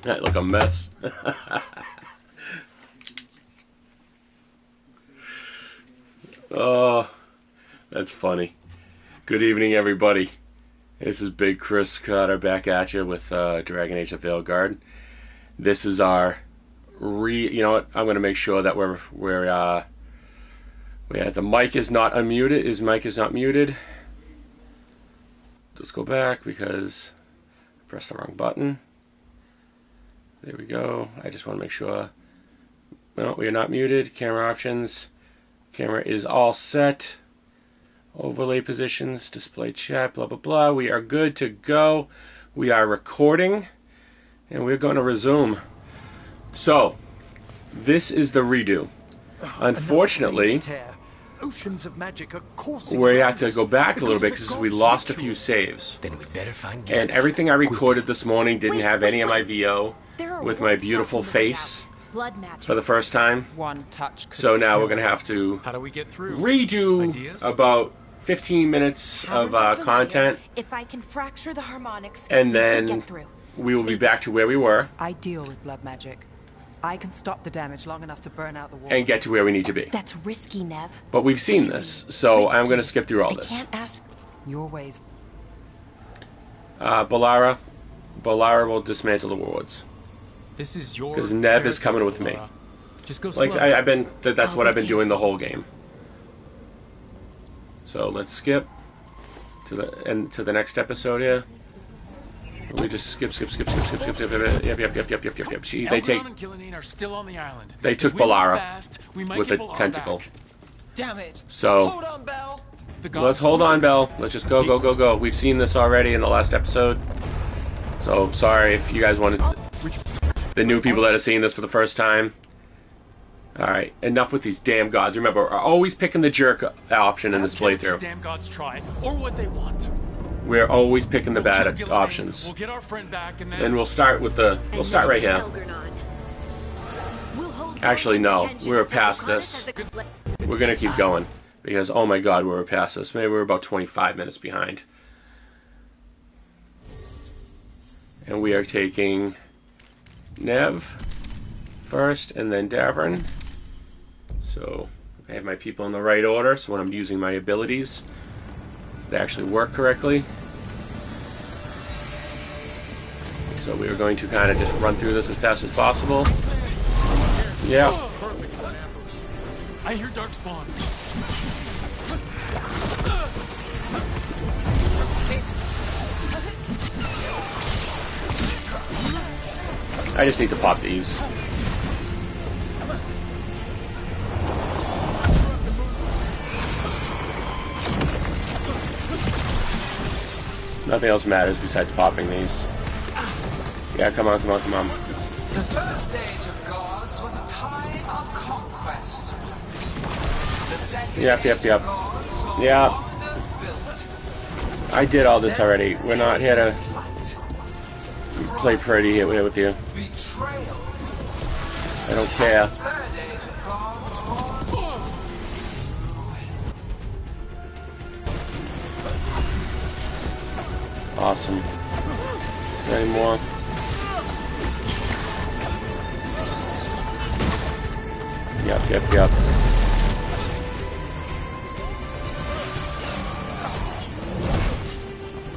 That look a mess. Oh, that's funny. Good evening, everybody. This is Big Kris Cutter back at you with Dragon Age of Veilguard. This is our you know what? I'm going to make sure that the mic is not unmuted. His mic is not muted. Let's go back because I pressed the wrong button. There we go. I just want to make sure. No, we are not muted. Camera options. Camera is all set. Overlay positions, display chat, blah, blah, blah. We are good to go. We are recording, and we're going to resume. So, this is the redo. Unfortunately, oceans of magic are coursing. we have to go back a little bit because we lost a few saves. Then we'd better find And everything I recorded this morning didn't have any of my VO with my beautiful face for the first time. One touch. So now we're going to have to How do we get through? redo Ideas? about 15 minutes of content, If I can fracture the harmonics, and we can then get through. we will be back to where we were I deal with blood magic. I can stop the damage long enough to burn out the walls. and get to where we need to be. That's risky, Nev. But we've seen this, so I'm going to skip through all I this. can't ask. Your ways. Bollara will dismantle the wards. This is your. Because Nev is coming with me. Laura. Just go Like slow. that's what I've been doing the whole game. So let's skip to the next episode here. We just skip. Yep. Gee, they Elrond and Gillian are still on the island. They took If we move Bollara fast, we might with get a Bollara tentacle. back. Damn it. So Hold on, Belle. The gods let's hold on, want Belle. Let's just go. We've seen this already in the last episode. So sorry if you guys wanted the new people that are seeing this for the first time. Alright, enough with these damn gods. Remember, we're always picking the jerk option in this I don't care if playthrough. these damn gods try or what they want. We're always picking the We'll kill bad Gillian, options. We'll get our friend back, and then And we'll start with we'll start right here. Actually, no, we're past this. We're gonna keep going because oh my god, we're past this. Maybe we're about 25 minutes behind. And we are taking Nev first, and then Davern. So I have my people in the right order. So when I'm using my abilities, they actually work correctly. So we are going to kind of just run through this as fast as possible. Yeah. perfect for an ambush. I hear darkspawn. I just need to pop these. Nothing else matters besides popping these. Yeah, come on. The first age of gods was a time of conquest. The second Yep. age of gods saw Yeah. wonders built. I did all this already. We're not here to Fight, play pretty here with you. betrayal. I don't care. Third age of gods was Awesome. Any more? Yep.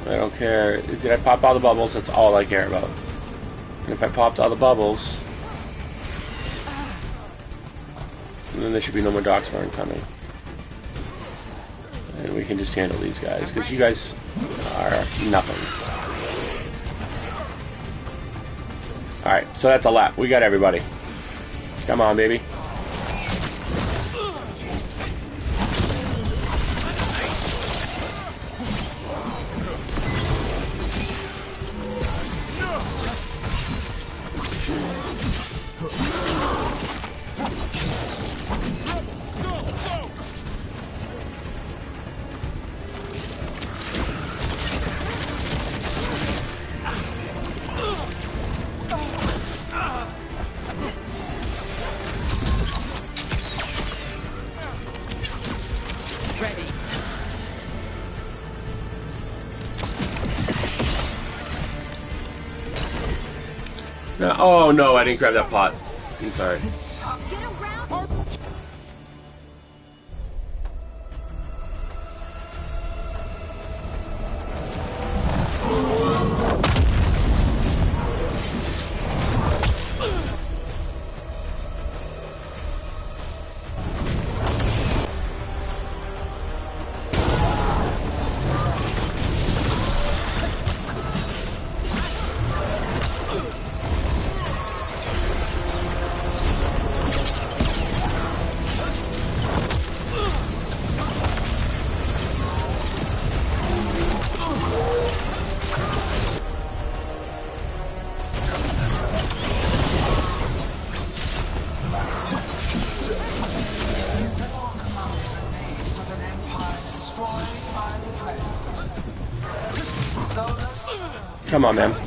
I don't care. Did I pop all the bubbles? That's all I care about. And if I popped all the bubbles, then there should be no more Darkspawn coming. And we can just handle these guys, because you guys are nothing. Alright, so that's a lap. We got everybody. Come on, baby. No, oh no, I didn't grab that pot. I'm sorry. Come on, man. He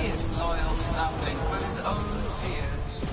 is loyal to nothing but his own fears.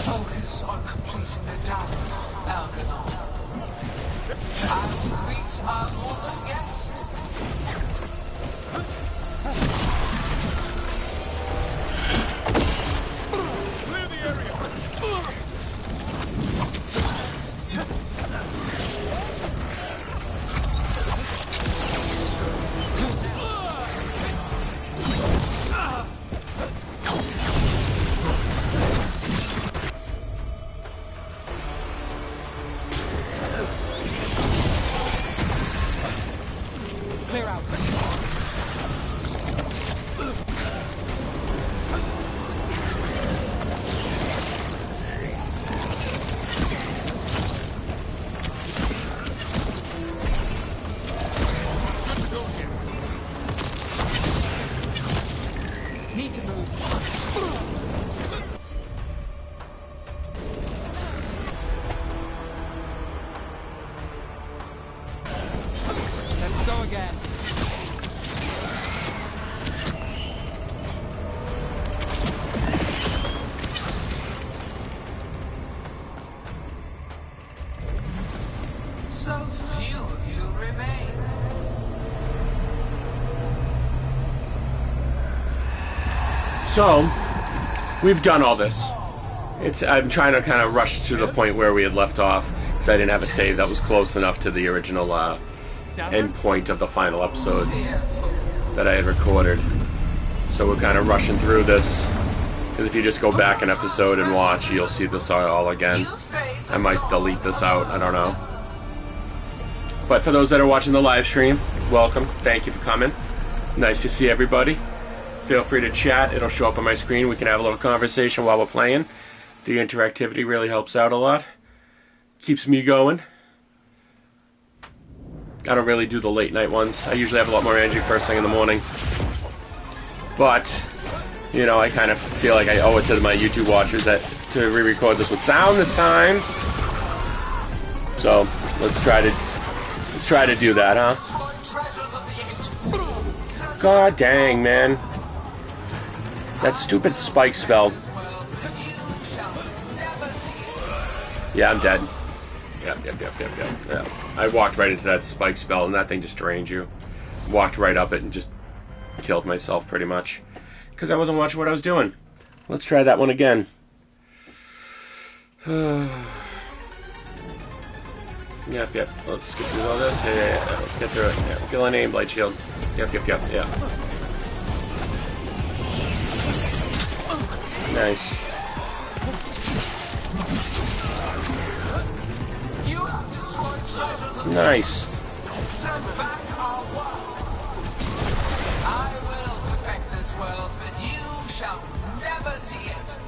Focus on completing the diamond, Veilguard. And greet our mortal guest. Clear the area! Clear out. Need to move. Let's go again. So few of you remain. So, we've done all this. I'm trying to kind of rush to the point where we had left off, because I didn't have a save that was close enough to the original end point of the final episode that I had recorded. So we're kind of rushing through this, because if you just go back an episode and watch, you'll see this all again. I might delete this out, I don't know. But for those that are watching the live stream, welcome. Thank you for coming. Nice to see everybody. Feel free to chat. It'll show up on my screen. We can have a little conversation while we're playing. The interactivity really helps out a lot. Keeps me going. I don't really do the late night ones. I usually have a lot more energy first thing in the morning. But, you know, I kind of feel like I owe it to my YouTube watchers to re-record this with sound this time. So, let's try to Let's try to do that, huh? Destroy treasures of the ancients. God dang, man. That stupid spike spell. This world, but you shall never see it. Yeah, I'm dead. Yep. I walked right into that spike spell, and that thing just drained you. Walked right up it and just killed myself, pretty much. Because I wasn't watching what I was doing. Let's try that one again. Yep. Let's get through all this. Yeah. Let's get through it. Yeah. Kill an aim blade shield. Yep. Yeah. Nice. You have destroyed treasures of Nice. Send back our work. I will perfect this world, but you shall never see it.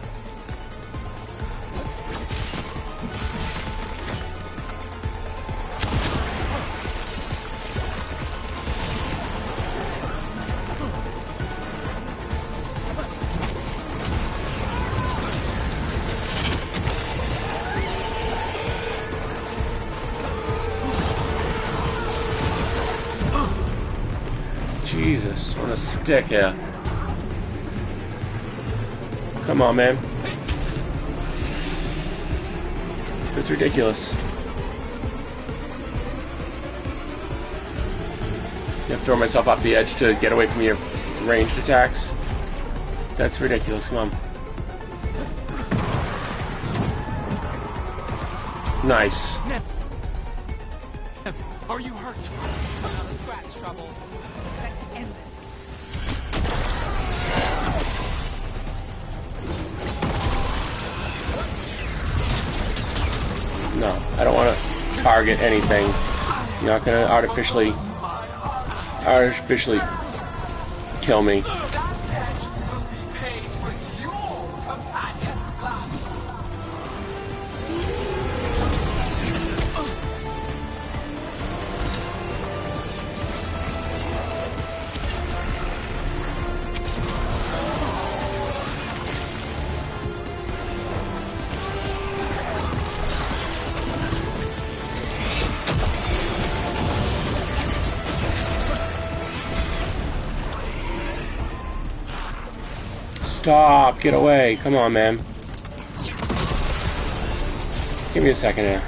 Jesus, on a stick, yeah. Come on, man. It's ridiculous. You have to throw myself off the edge to get away from your ranged attacks. That's ridiculous. Come on. Nice. Are you hurt? Not a scratch, trouble. Let's end this. No, I don't want to target anything. You're not going to artificially kill me. That debt will be paid with your companion's blood. Stop! Get away! Come on, man. Give me a second here.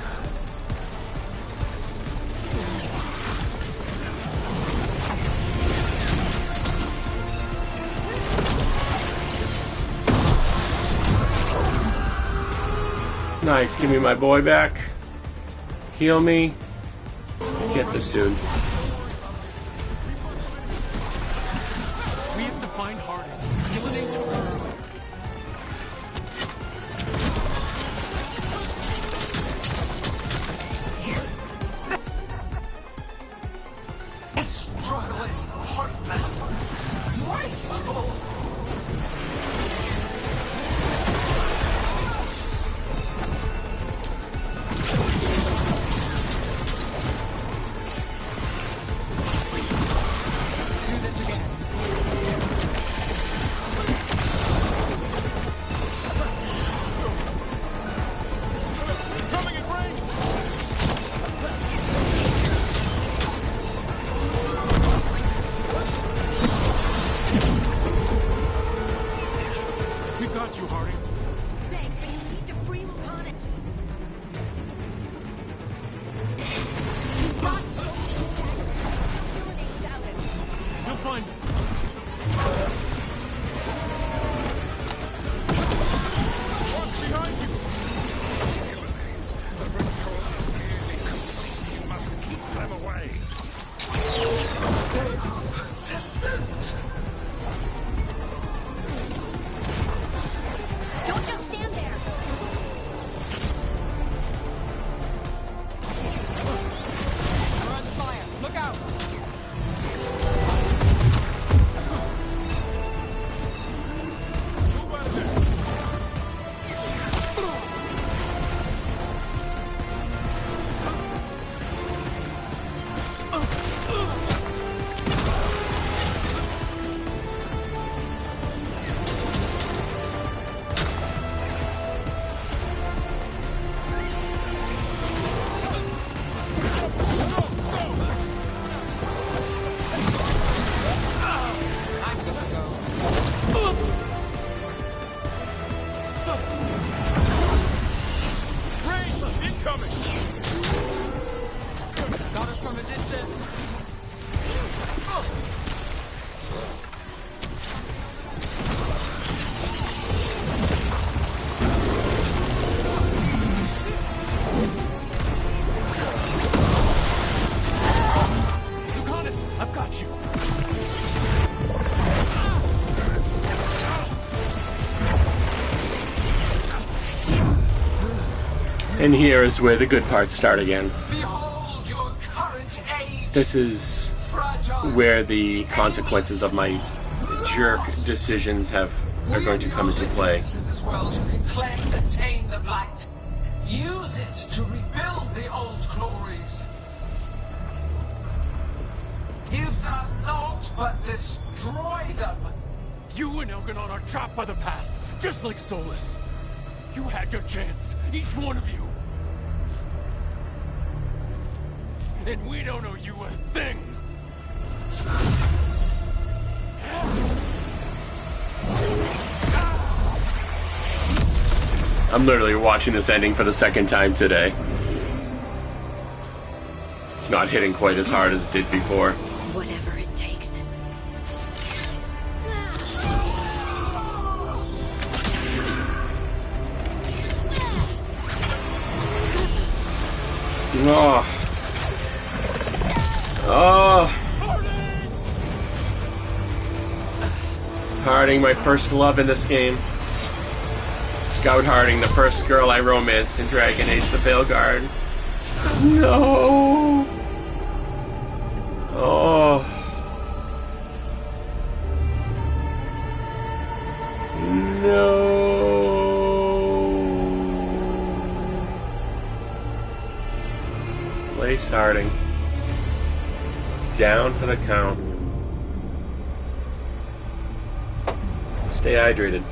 Nice. Give me my boy back. Heal me. Get this dude. We have to find Hardest. Eliminate her. This struggle is heartless, wasteful. And here is where the good parts start again. Behold your current age. This is Fragile. where the consequences of my jerk decisions are going to come into play. In this world who can cleanse and tame the blight. Use it to rebuild the old glories. You've done naught but destroy them. You and Elganon are trapped by the past, just like Solus. You had your chance, each one of you. And we don't owe you a thing. I'm literally watching this ending for the second time today. It's not hitting quite as hard as it did before. Whatever it takes. Oh. Oh. Harding, my first love in this game. Scout Harding, the first girl I romanced in Dragon Age: The Veilguard. No. Oh. No. Lace Harding. Down for the count. Stay hydrated.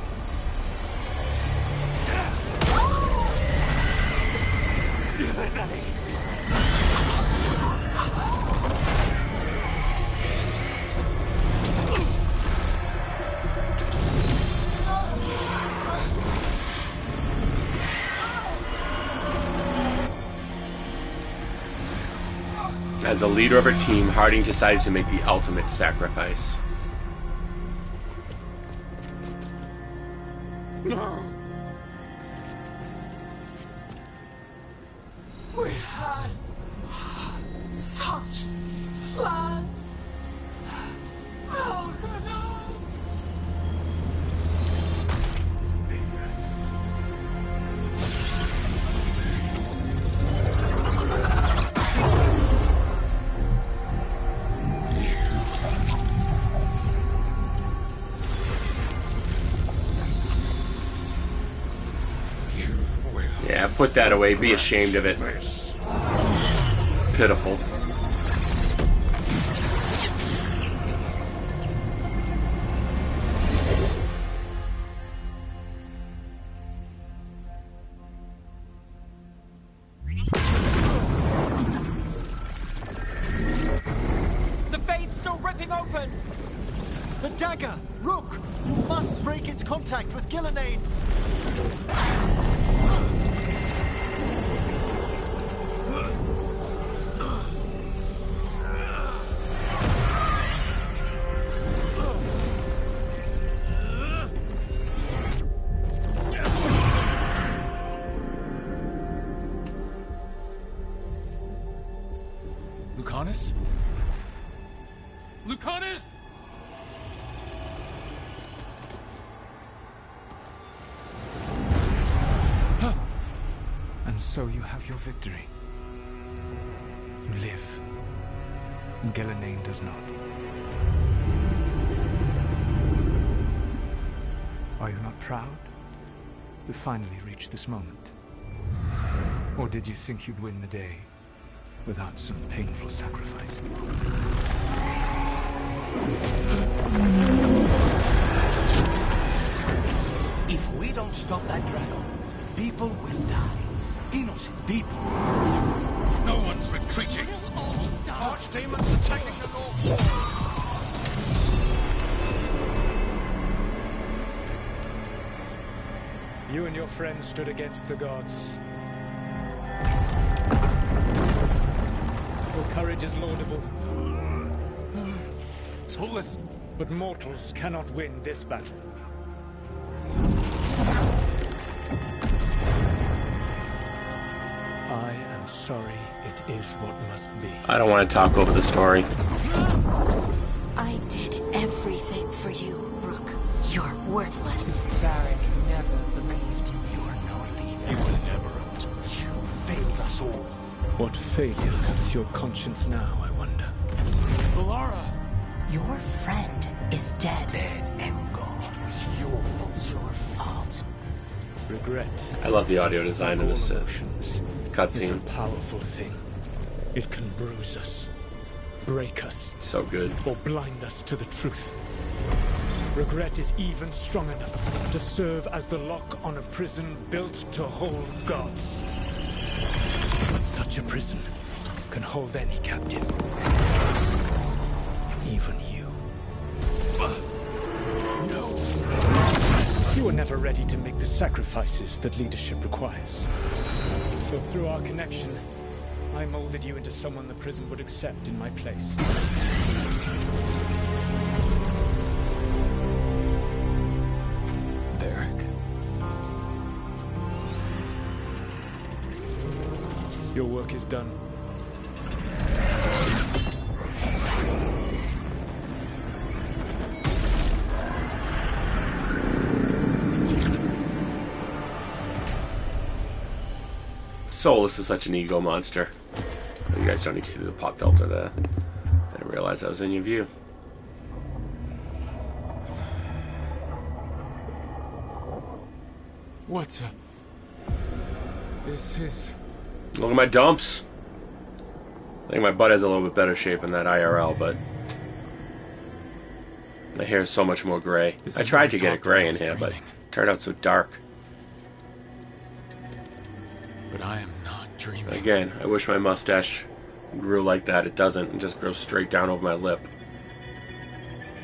As a leader of her team, Harding decided to make the ultimate sacrifice. No. We had such plans. How could I? Yeah, put that away. Be ashamed of it. Pitiful. The fate's still ripping open! The dagger! Rook! You must break its contact with Gillenane! Lucanus? Lucanus! And so you have your victory. You live. Gillenane does not. Are you not proud to finally reach this moment? Or did you think you'd win the day without some painful sacrifice? If we don't stop that dragon, people will die. Innocent people. No one's retreating. Archdemons are taking the North. You and your friends stood against the gods. Your courage is laudable, Solus! but mortals cannot win this battle. I am sorry, it is what must be. I don't want to talk over the story. I did everything for you, Rook. You're worthless. Varric never believed in me. You are no leader. You will never undo. You us all. What failure cuts your conscience now, I wonder? Lara! Your friend is dead. Dead and gone. It was Your fault. Regret, I love the audio design of this emotions, is a cutscene. powerful thing. It can bruise us, break us, So good. or blind us to the truth. Regret is even strong enough to serve as the lock on a prison built to hold gods. But such a prison can hold any captive. Even you. No. You were never ready to make the sacrifices that leadership requires. So through our connection, I molded you into someone the prison would accept in my place. Derek? Your work is done. Solus is such an ego monster. You guys don't need to see the pop filter there. I didn't realize that was in your view. What? This is... Look at my dumps. I think my butt has a little bit better shape in that IRL, but my hair is so much more gray. This I is tried what to I get it thought gray I in was here, but dreaming. it turned out so dark. But I am not dreaming. Again, I wish my mustache grew like that. It doesn't. It just grows straight down over my lip.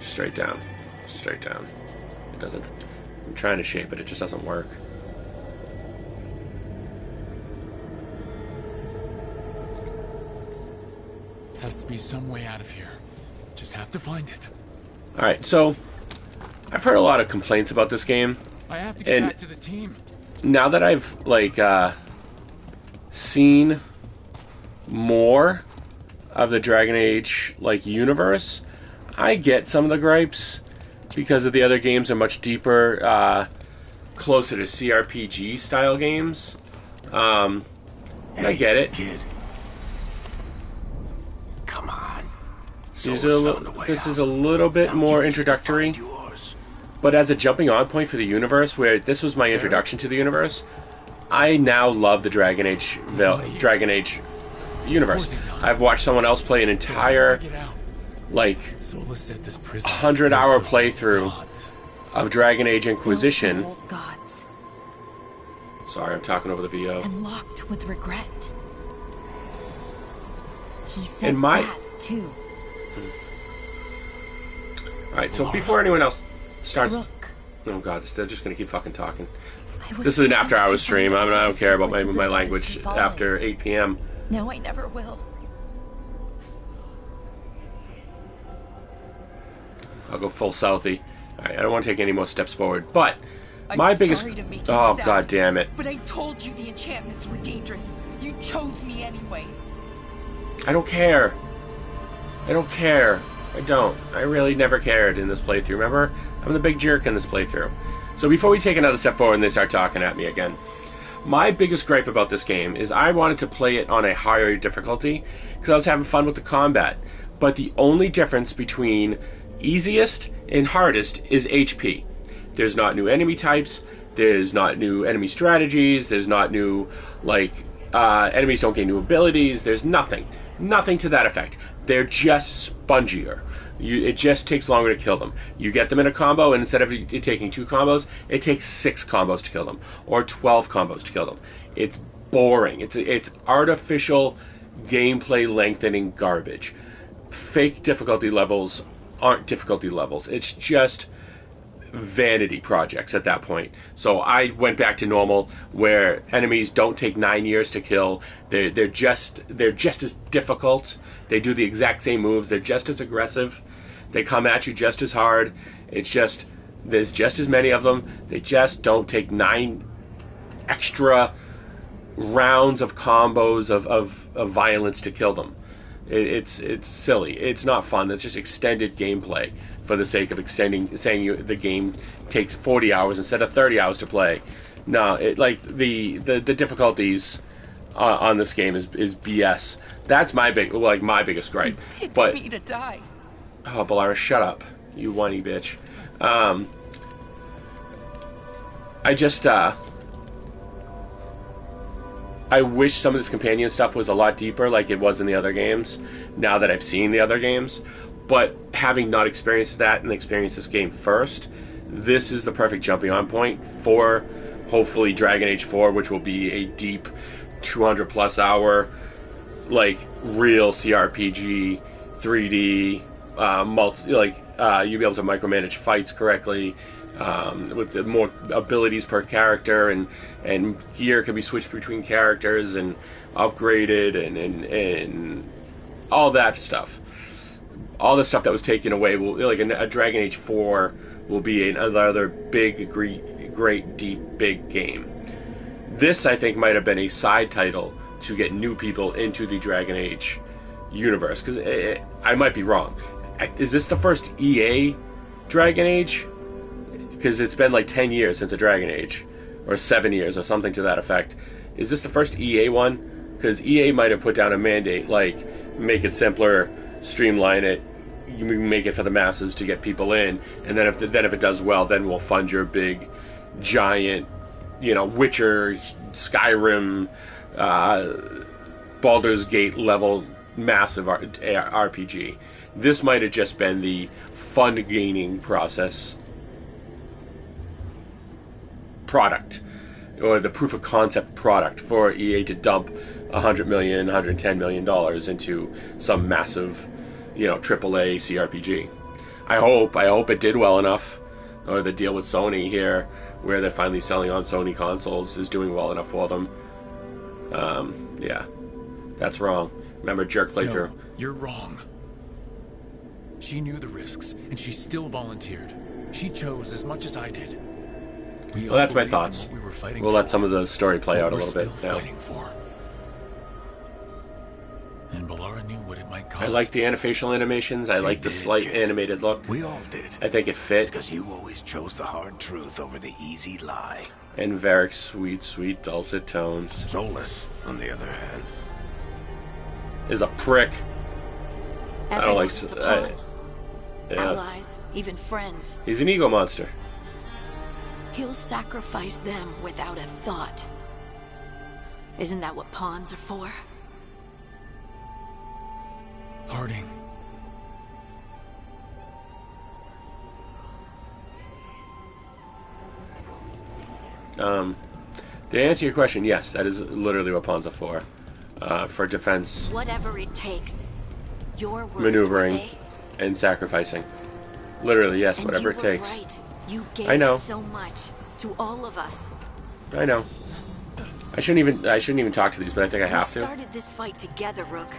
Straight down. Straight down. It doesn't. I'm trying to shape it. It just doesn't work. Has to be some way out of here. Just have to find it. Alright, so I've heard a lot of complaints about this game. I have to get And- back to the team. Now that I've seen more of the Dragon Age universe, I get some of the gripes because of the other games are much deeper, closer to CRPG style games. I get it. Kid. Come on. This Solus found a way is out. a little bit Now more you need to introductory, find yours. but as a jumping on point for the universe, where this was my introduction to the universe, I now love the Dragon Age not here. Dragon Age universe. Of course he's not. I've watched someone else play an entire Get out. – Solus said this prison 100-hour was built to playthrough hold gods. of Dragon Age Inquisition. Built to hold gods. Sorry, I'm talking over the VO. And locked with regret. He said In my- that, too. Alright, so before anyone else starts... Rook. Oh god, they're just going to keep fucking talking. I was This is an supposed after-hours to stream. find I out don't the care about secrets of my the language Majesty Fallen. after 8 p.m. Now I never will. I'll go full Southie. Alright, I don't want to take any more steps forward, but I'm my biggest... sorry to make you Oh sad, god damn it. But I told you the enchantments were dangerous. You chose me anyway. I don't care. I don't care. I don't. I really never cared in this playthrough. Remember? I'm the big jerk in this playthrough. So before we take another step forward and they start talking at me again, my biggest gripe about this game is I wanted to play it on a higher difficulty because I was having fun with the combat. But the only difference between easiest and hardest is HP. There's not new enemy types. There's not new enemy strategies. There's not new, enemies don't gain new abilities. There's nothing. Nothing to that effect. They're just spongier. It just takes longer to kill them. You get them in a combo, and instead of it taking 2 combos, it takes 6 combos to kill them, or 12 combos to kill them. It's boring. It's artificial gameplay lengthening garbage. Fake difficulty levels aren't difficulty levels. It's just vanity projects at that point. So I went back to normal, where enemies don't take 9 years to kill. They're just as difficult. They do the exact same moves. They're just as aggressive. They come at you just as hard. It's just there's just as many of them. They just don't take 9 extra rounds of combos of violence to kill them. It's silly. It's not fun. It's just extended gameplay for the sake of saying the game takes 40 hours instead of 30 hours to play. No, the difficulties on this game is BS. That's my biggest gripe. Picked But me to die. oh, Belara, shut up, you whiny bitch. I just I wish some of this companion stuff was a lot deeper, like it was in the other games. Now that I've seen the other games, but having not experienced that and experienced this game first, this is the perfect jumping on point for hopefully Dragon Age 4, which will be a deep 200 plus hour, like real CRPG, 3D, you'll be able to micromanage fights correctly, with the more abilities per character, and gear can be switched between characters and upgraded, and all that stuff. All the stuff that was taken away will, like a Dragon Age 4 will be another big, great, deep, big game. This, I think, might have been a side title to get new people into the Dragon Age universe, because I might be wrong. Is this the first EA Dragon Age? Because it's been like 10 years since a Dragon Age, or 7 years, or something to that effect. Is this the first EA one? Because EA might have put down a mandate, like, make it simpler, streamline it, you make it for the masses to get people in, and then if it does well, then we'll fund your big, giant, Witcher, Skyrim, Baldur's Gate level massive RPG. This might have just been the fund gaining process product, or the proof of concept product for EA to dump $100 million, $110 million into some massive, AAA CRPG. I hope it did well enough, or the deal with Sony here, where they're finally selling on Sony consoles, is doing well enough for them. Yeah, that's wrong. Remember, jerk playthrough. No, you're wrong. She knew the risks, and she still volunteered. She chose as much as I did. Well, that's my thoughts. We'll let some of the story play out a little bit now. And Belara knew what it might cost. I like the facial animations. I like the slight animated look. We all did. I think it fit. Because you always chose the hard truth over the easy lie. And Varric's sweet, sweet dulcet tones. Solus, on the other hand, is a prick. I don't like. Allies, even friends. He's an ego monster. He'll sacrifice them without a thought. Isn't that what pawns are for? Harding. To answer your question, yes, that is literally what pawns are for defense, Whatever it takes. Your words, maneuvering, and sacrificing. Literally, yes, and whatever you it were takes. Right. You gave I know. so much to all of us. I know. I shouldn't even talk to these, but I think I have We to. started this fight together, Rook.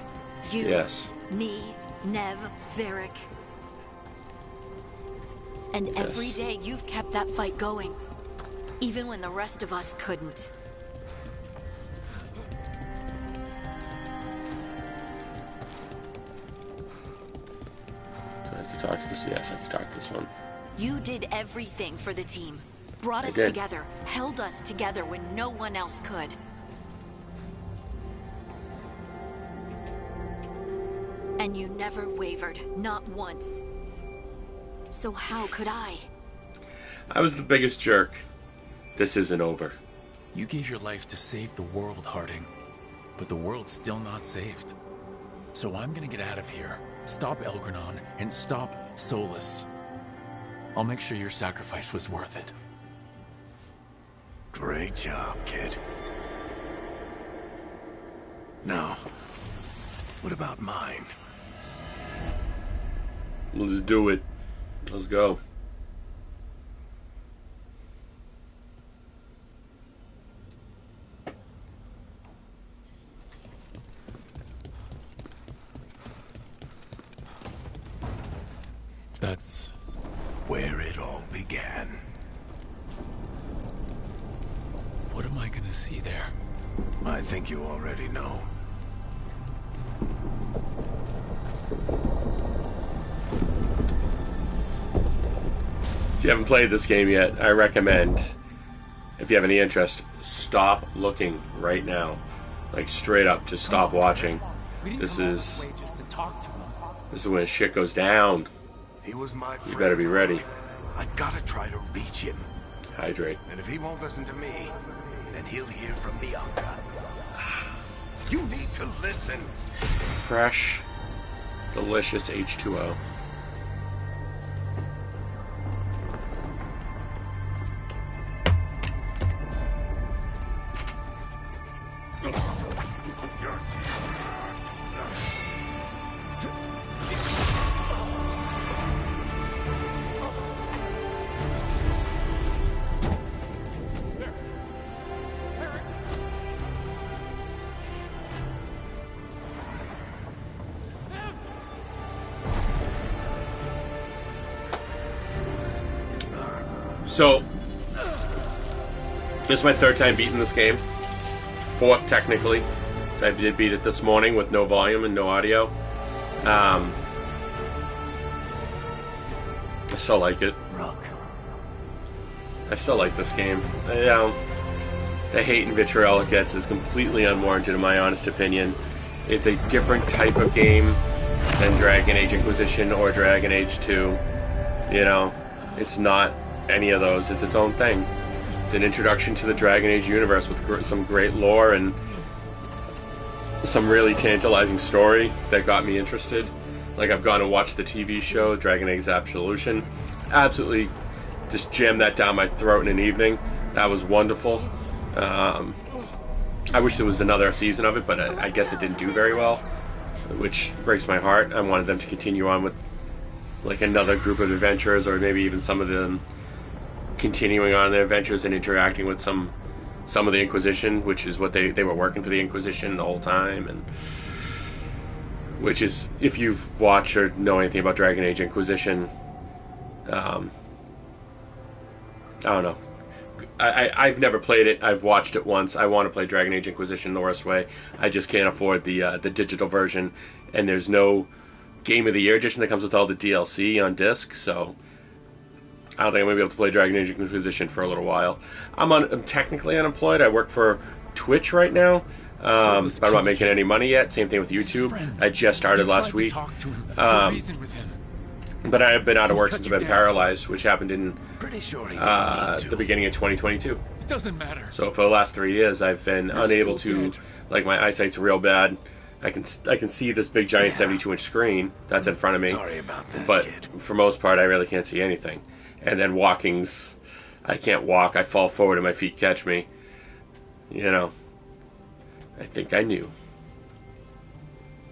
You, Yes. me, Nev, Varric. And every day you've kept that fight going. Even when the rest of us couldn't. So I have to talk to this. Yes, I have to talk to this one. You did everything for the team. Brought us did. together. Held us together when no one else could. And you never wavered. Not once. So how could I? I was the biggest jerk. This isn't over. You gave your life to save the world, Harding. But the world's still not saved. So I'm gonna get out of here. Stop Elgranon and stop Solus. I'll make sure your sacrifice was worth it. great job, kid. Now, what about mine? Let's do it. Let's go. That's where it all began. What am I gonna see there? I think you already know. If you haven't played this game yet, I recommend, if you have any interest, stop looking right now. Like straight up, just stop watching. We didn't This go all is the way just to talk to him. this is when shit goes down. He was my friend. You better be ready. I gotta try to reach him. Hydrate. And if he won't listen to me, then he'll hear from Bianca. You need to listen. Fresh, delicious H2O. So, this is my third time beating this game. Fourth, technically. So I did beat it this morning with no volume and no audio. I still like it. I still like this game. The hate and vitriol it gets is completely unwarranted in my honest opinion. It's a different type of game than Dragon Age Inquisition or Dragon Age 2. You know, it's not any of those. It's its own thing. It's an introduction to the Dragon Age universe with some great lore and some really tantalizing story that got me interested. Like, I've gone and watched the TV show Dragon Age Absolution. Absolutely just jammed that down my throat in an evening. That was wonderful. I wish there was another season of it, but I guess it didn't do very well, which breaks my heart. I wanted them to continue on with like another group of adventurers, or maybe even some of them continuing on their adventures and interacting with some of the Inquisition, which is what they were working for the Inquisition the whole time, and which is, if you've watched or know anything about Dragon Age Inquisition, I don't know. I've never played it. I've watched it once. I want to play Dragon Age Inquisition the worst way. I just can't afford the digital version, and there's no Game of the Year edition that comes with all the DLC on disc, so I don't think I'm going to be able to play Dragon Age Inquisition for a little while. I'm technically unemployed. I work for Twitch right now, but I'm not making any money yet. Same thing with YouTube. I just started last week. But I have been out of work since I've been paralyzed, which happened in the beginning of 2022. It doesn't matter. So for the last 3 years, I've been unable to, like, my eyesight's real bad. I can see this big giant 72-inch screen that's in front of me. Sorry about that, but kid. for most part, I really can't see anything. And then walking's, I can't walk. I fall forward and my feet catch me. You know, I think I knew.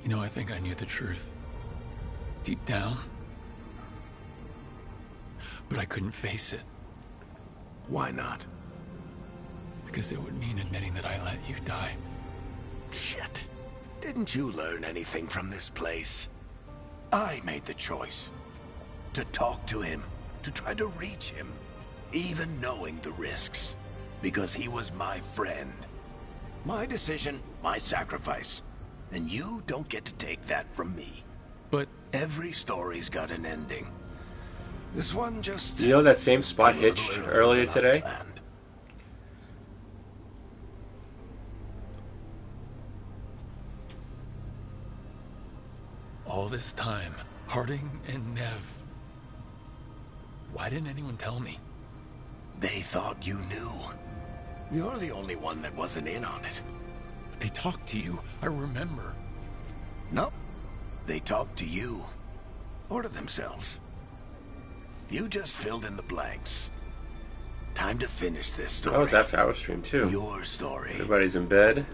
You know, I think I knew the truth. Deep down. But I couldn't face it. Why not? Because it would mean admitting that I let you die. Shit. Didn't you learn anything from this place? I made the choice. To talk to him. To try to reach him. Even knowing the risks. Because he was my friend. My decision, my sacrifice. And you don't get to take that from me. But every story's got an ending. This one just... You know that same spot hitched earlier today? all this time, Harding and Nev, why didn't anyone tell me? They thought you knew. You're the only one that wasn't in on it. They talked to you, I remember. Nope. They talked to you. Or to themselves. You just filled in the blanks. Time to finish this story. Oh, it's after our stream too. Your story. Everybody's in bed.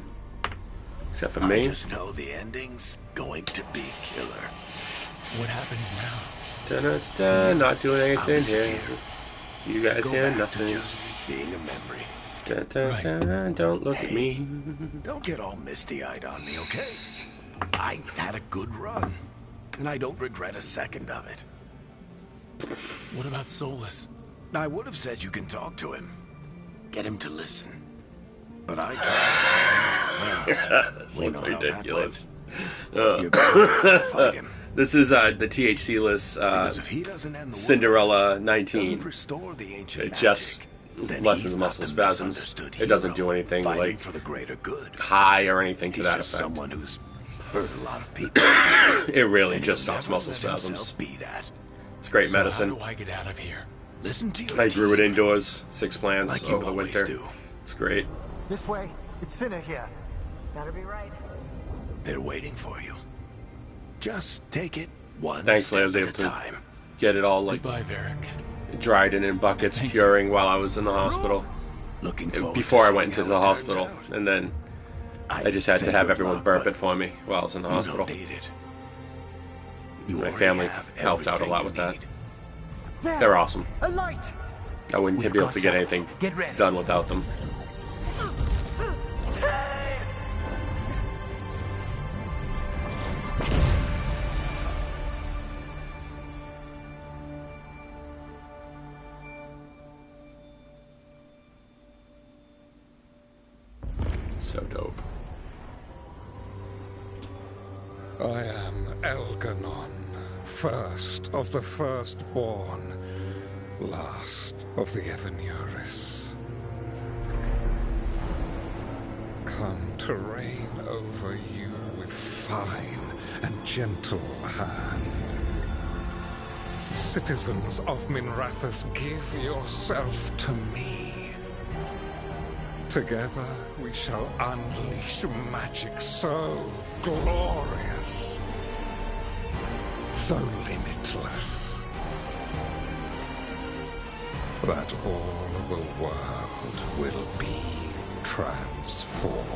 Except for me. I just know the ending's going to be killer. What happens now? Dun-dun-dun, not doing anything here. You guys Go hear back nothing. to just being a memory. Dun-dun-dun, don't look at me. Don't get all misty-eyed on me, okay? I had a good run, and I don't regret a second of it. What about Solus? I would have said you can talk to him. Get him to listen. But I tried. That's ridiculous. You're going to fight him. This is the THC list Because if he doesn't end the Cinderella world, 19. doesn't restore the ancient It just lessens muscle spasms. It doesn't do anything like for the greater good. high or anything to He's that just effect. someone who's hurt a lot of people. It really And just he'll stops never muscle let spasms. himself be that. It's great So medicine. how do I get out of here? Listen to your I grew it team, indoors, 6 plants like you over the always winter. do. It's great. This way. It's thinner here. Better be right. They're waiting for you. Just take it one Thankfully, I was step able at a to time. get it all like Goodbye, Varric. dried and in buckets, Thank curing while I was in the hospital. Looking forward Before to I went into seeing the how it turns hospital, out. and then I just had to say have good everyone luck, burp but it for me while I was in the You hospital. don't need it. My already family have helped out a everything lot you with that. need. There. They're awesome. A light. I wouldn't We've be able got to get you. anything Get ready. done without them. So dope. I am Elganon, first of the firstborn, last of the Evanuris. Come to reign over you with fine and gentle hand. Citizens of Minrathous, give yourself to me. Together we shall unleash magic so glorious, so limitless, that all the world will be transformed.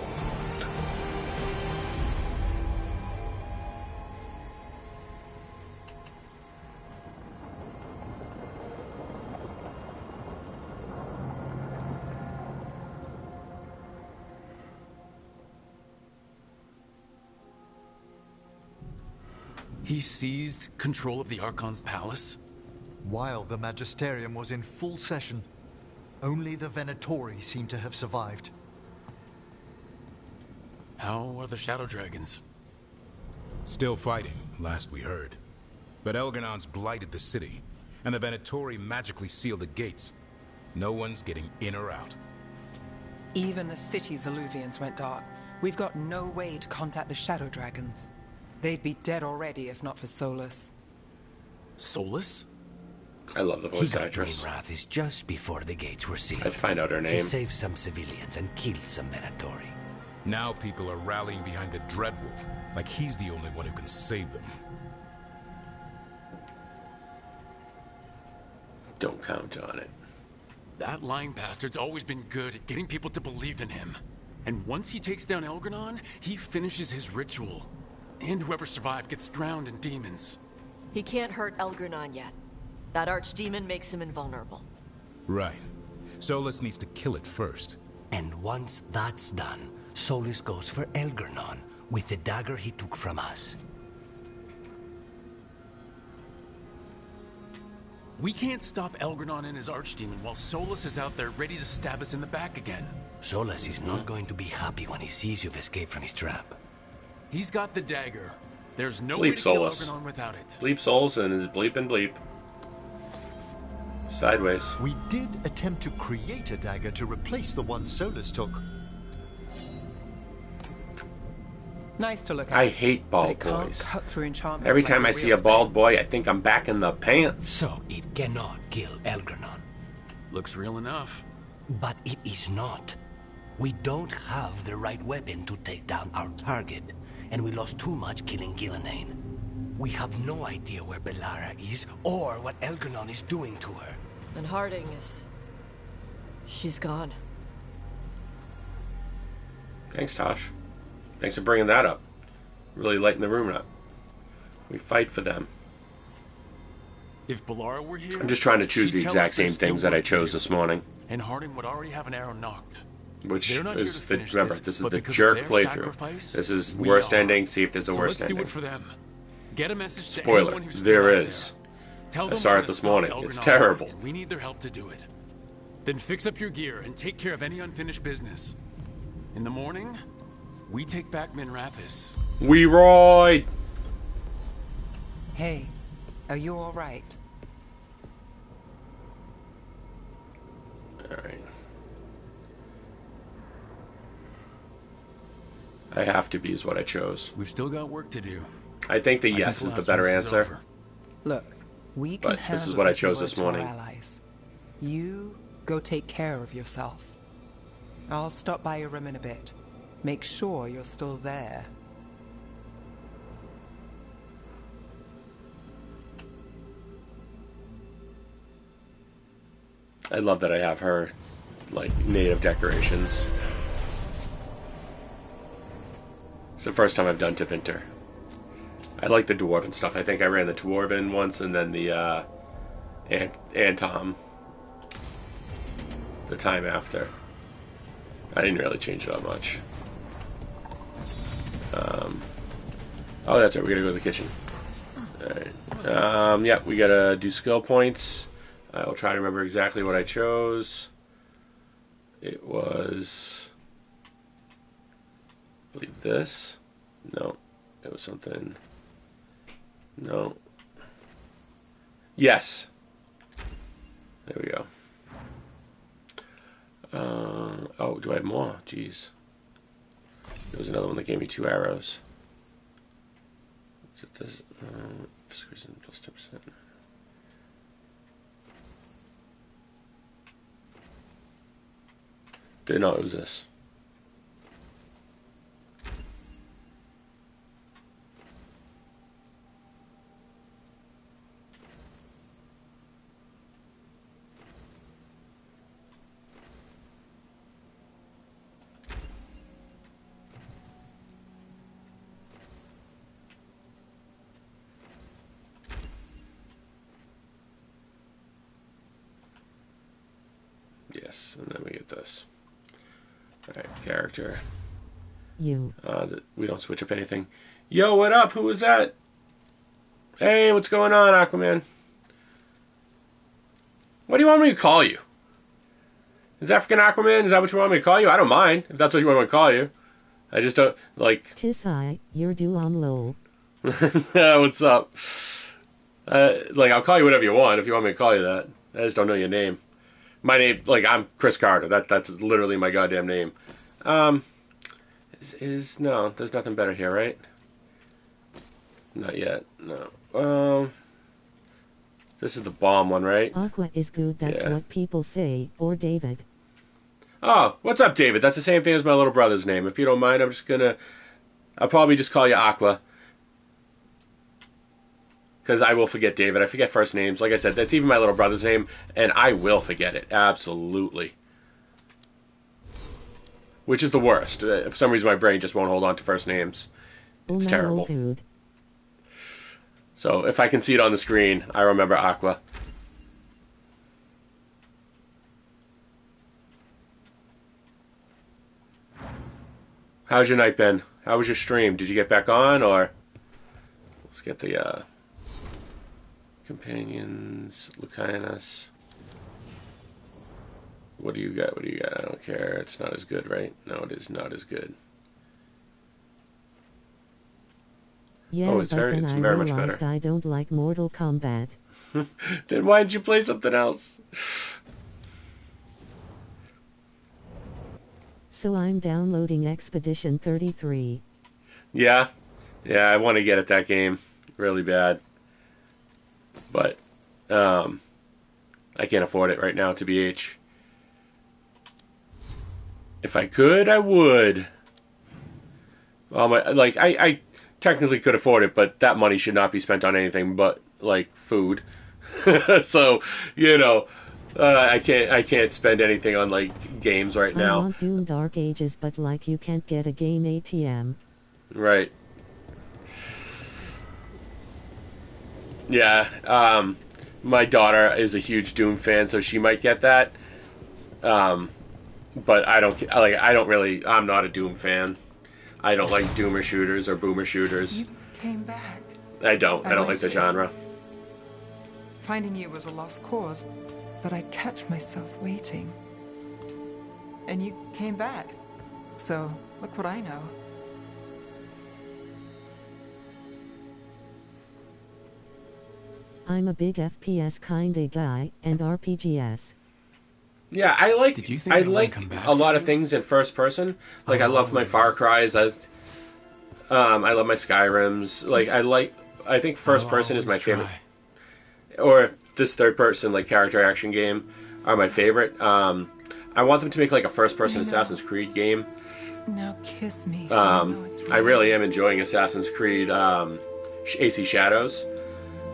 He seized control of the Archon's palace? While the Magisterium was in full session, only the Venatori seem to have survived. How are the Shadow Dragons? Still fighting, last we heard. But Elganon's blighted the city, and the Venatori magically sealed the gates. No one's getting in or out. Even the city's Illuvians went dark. We've got no way to contact the Shadow Dragons. They'd be dead already if not for Solus. Solus? I love the He voice got actress. Minrathous just before the gates were sealed. Let's find out her He name. saved some civilians and killed some Venatori. Now people are rallying behind the Dreadwolf, like he's the only one who can save them. Don't count on it. That lying bastard's always been good at getting people to believe in him. And once he takes down Elganon, he finishes his ritual. And whoever survived gets drowned in demons. He can't hurt Elgranon yet. That archdemon makes him invulnerable. Right. Solus needs to kill it first. And once that's done, Solus goes for Elgranon with the dagger he took from us. We can't stop Elgranon and his archdemon while Solus is out there ready to stab us in the back again. Solus is not going to be happy when he sees you've escaped from his trap. He's got the dagger. There's no Bleep way to kill Solus. Elgranon without it. Bleep Souls and his bleep and bleep. Sideways. We did attempt to create a dagger to replace the one Solus took. Nice to look at. I hate but bald it can't boys. cut through enchantments Every like time the I see real a bald thing. boy, I think I'm back in the pants. So it cannot kill Elgranon. Looks real enough. But it is not. We don't have the right weapon to take down our target, and we lost too much killing Gillenane. We have no idea where Bellara is, or what Elgranon is doing to her. And Harding is... she's gone. Thanks, Tosh. Thanks for bringing that up. Really lighting the room up. We fight for them. If Bellara were here, I'm just trying to choose the she'd tell exact us same there's still things that I work to chose do. this morning. And Harding would already have an arrow knocked. Which They're not here is to the finish remember, this, this is but the because of jerk their playthrough. sacrifice, This is we worst are. ending. See if there's a So worst let's ending. do it for them. Get a message to Spoiler: anyone who's still there out is. there. Tell I them saw we're it gonna this stop morning. It's Elgranon, terrible. and we need their help to do it. Then fix up your gear and take care of any unfinished business. In the morning, we take back Minrathous. We ride. Hey, are you all right? Alright. I have to be is what I chose. We've still got work to do. I think the yes is the better answer. Over. Look, we can but this is what I chose this morning. Allies. You go take care of yourself. I'll stop by your room in a bit. Make sure you're still there. I love that I have her, like, native decorations. It's the first time I've done Tevinter. I like the Dwarven stuff. I think I ran the Dwarven once and then the, Antom. The time after. I didn't really change it that much. Oh, that's right. We gotta go to the kitchen. Alright. Yeah, we gotta do skill points. I'll try to remember exactly what I chose. It was... I believe this. No. It was something... No. Yes. There we go. Oh, do I have more? Jeez. There was another one that gave me 2 arrows. Is it this? Plus 10%. No, it was this. Yes, and then we get this. Alright, character. You. We don't switch up anything. Yo, what up? Who was that? Hey, what's going on, Aquaman? What do you want me to call you? Is African Aquaman? Is that what you want me to call you? I don't mind, if that's what you want me to call you. I just don't, like... Tisai, you're due on low. What's up? Like, I'll call you whatever you want if you want me to call you that. I just don't know your name. My name, like, I'm Kris Carter. That's literally my goddamn name. No, there's nothing better here, right? Not yet, no. This is the bomb one, right? Aqua is good, that's what people say. Or David. Oh, what's up, David? That's the same thing as my little brother's name. If you don't mind, I'll probably just call you Aqua. Because I will forget David. I forget first names. Like I said, that's even my little brother's name, and I will forget it. Absolutely. Which is the worst. For some reason, my brain just won't hold on to first names. It's terrible. Good. So, if I can see it on the screen, I remember Aqua. How's your night been? How was your stream? Did you get back on, or... Let's get the, companions, Lucanus. What do you got? What do you got? I don't care. It's not as good, right? No, it is not as good. Yeah, oh, it's very much better. I don't like Mortal Kombat. Then why didn't you play something else? So I'm downloading Expedition 33. Yeah, I want to get at that game really bad. But, I can't afford it right now, TBH. If I could, I would. I technically could afford it, but that money should not be spent on anything but, like, food. So, I can't spend anything on, like, games right now. I want Doom Dark Ages, but, like, you can't get a game ATM. Right. Yeah, my daughter is a huge Doom fan, so she might get that. But I'm not a Doom fan. I don't like Doomer shooters or Boomer shooters. You came back. I don't like the genre. Finding you was a lost cause, but I catch myself waiting. And you came back. So, look what I know. I'm a big FPS kinda guy, and RPGs. Yeah, I like. Did you think I I wouldn't like come back a lot for of you? things in first person. Like I love my always- Far Cries. I love my Skyrims. Like I think first person is my always favorite. try. Or this third person like character action game are my favorite. I want them to make like a first person Assassin's Creed game. Now kiss me. So I know it's real. I really am enjoying Assassin's Creed AC Shadows.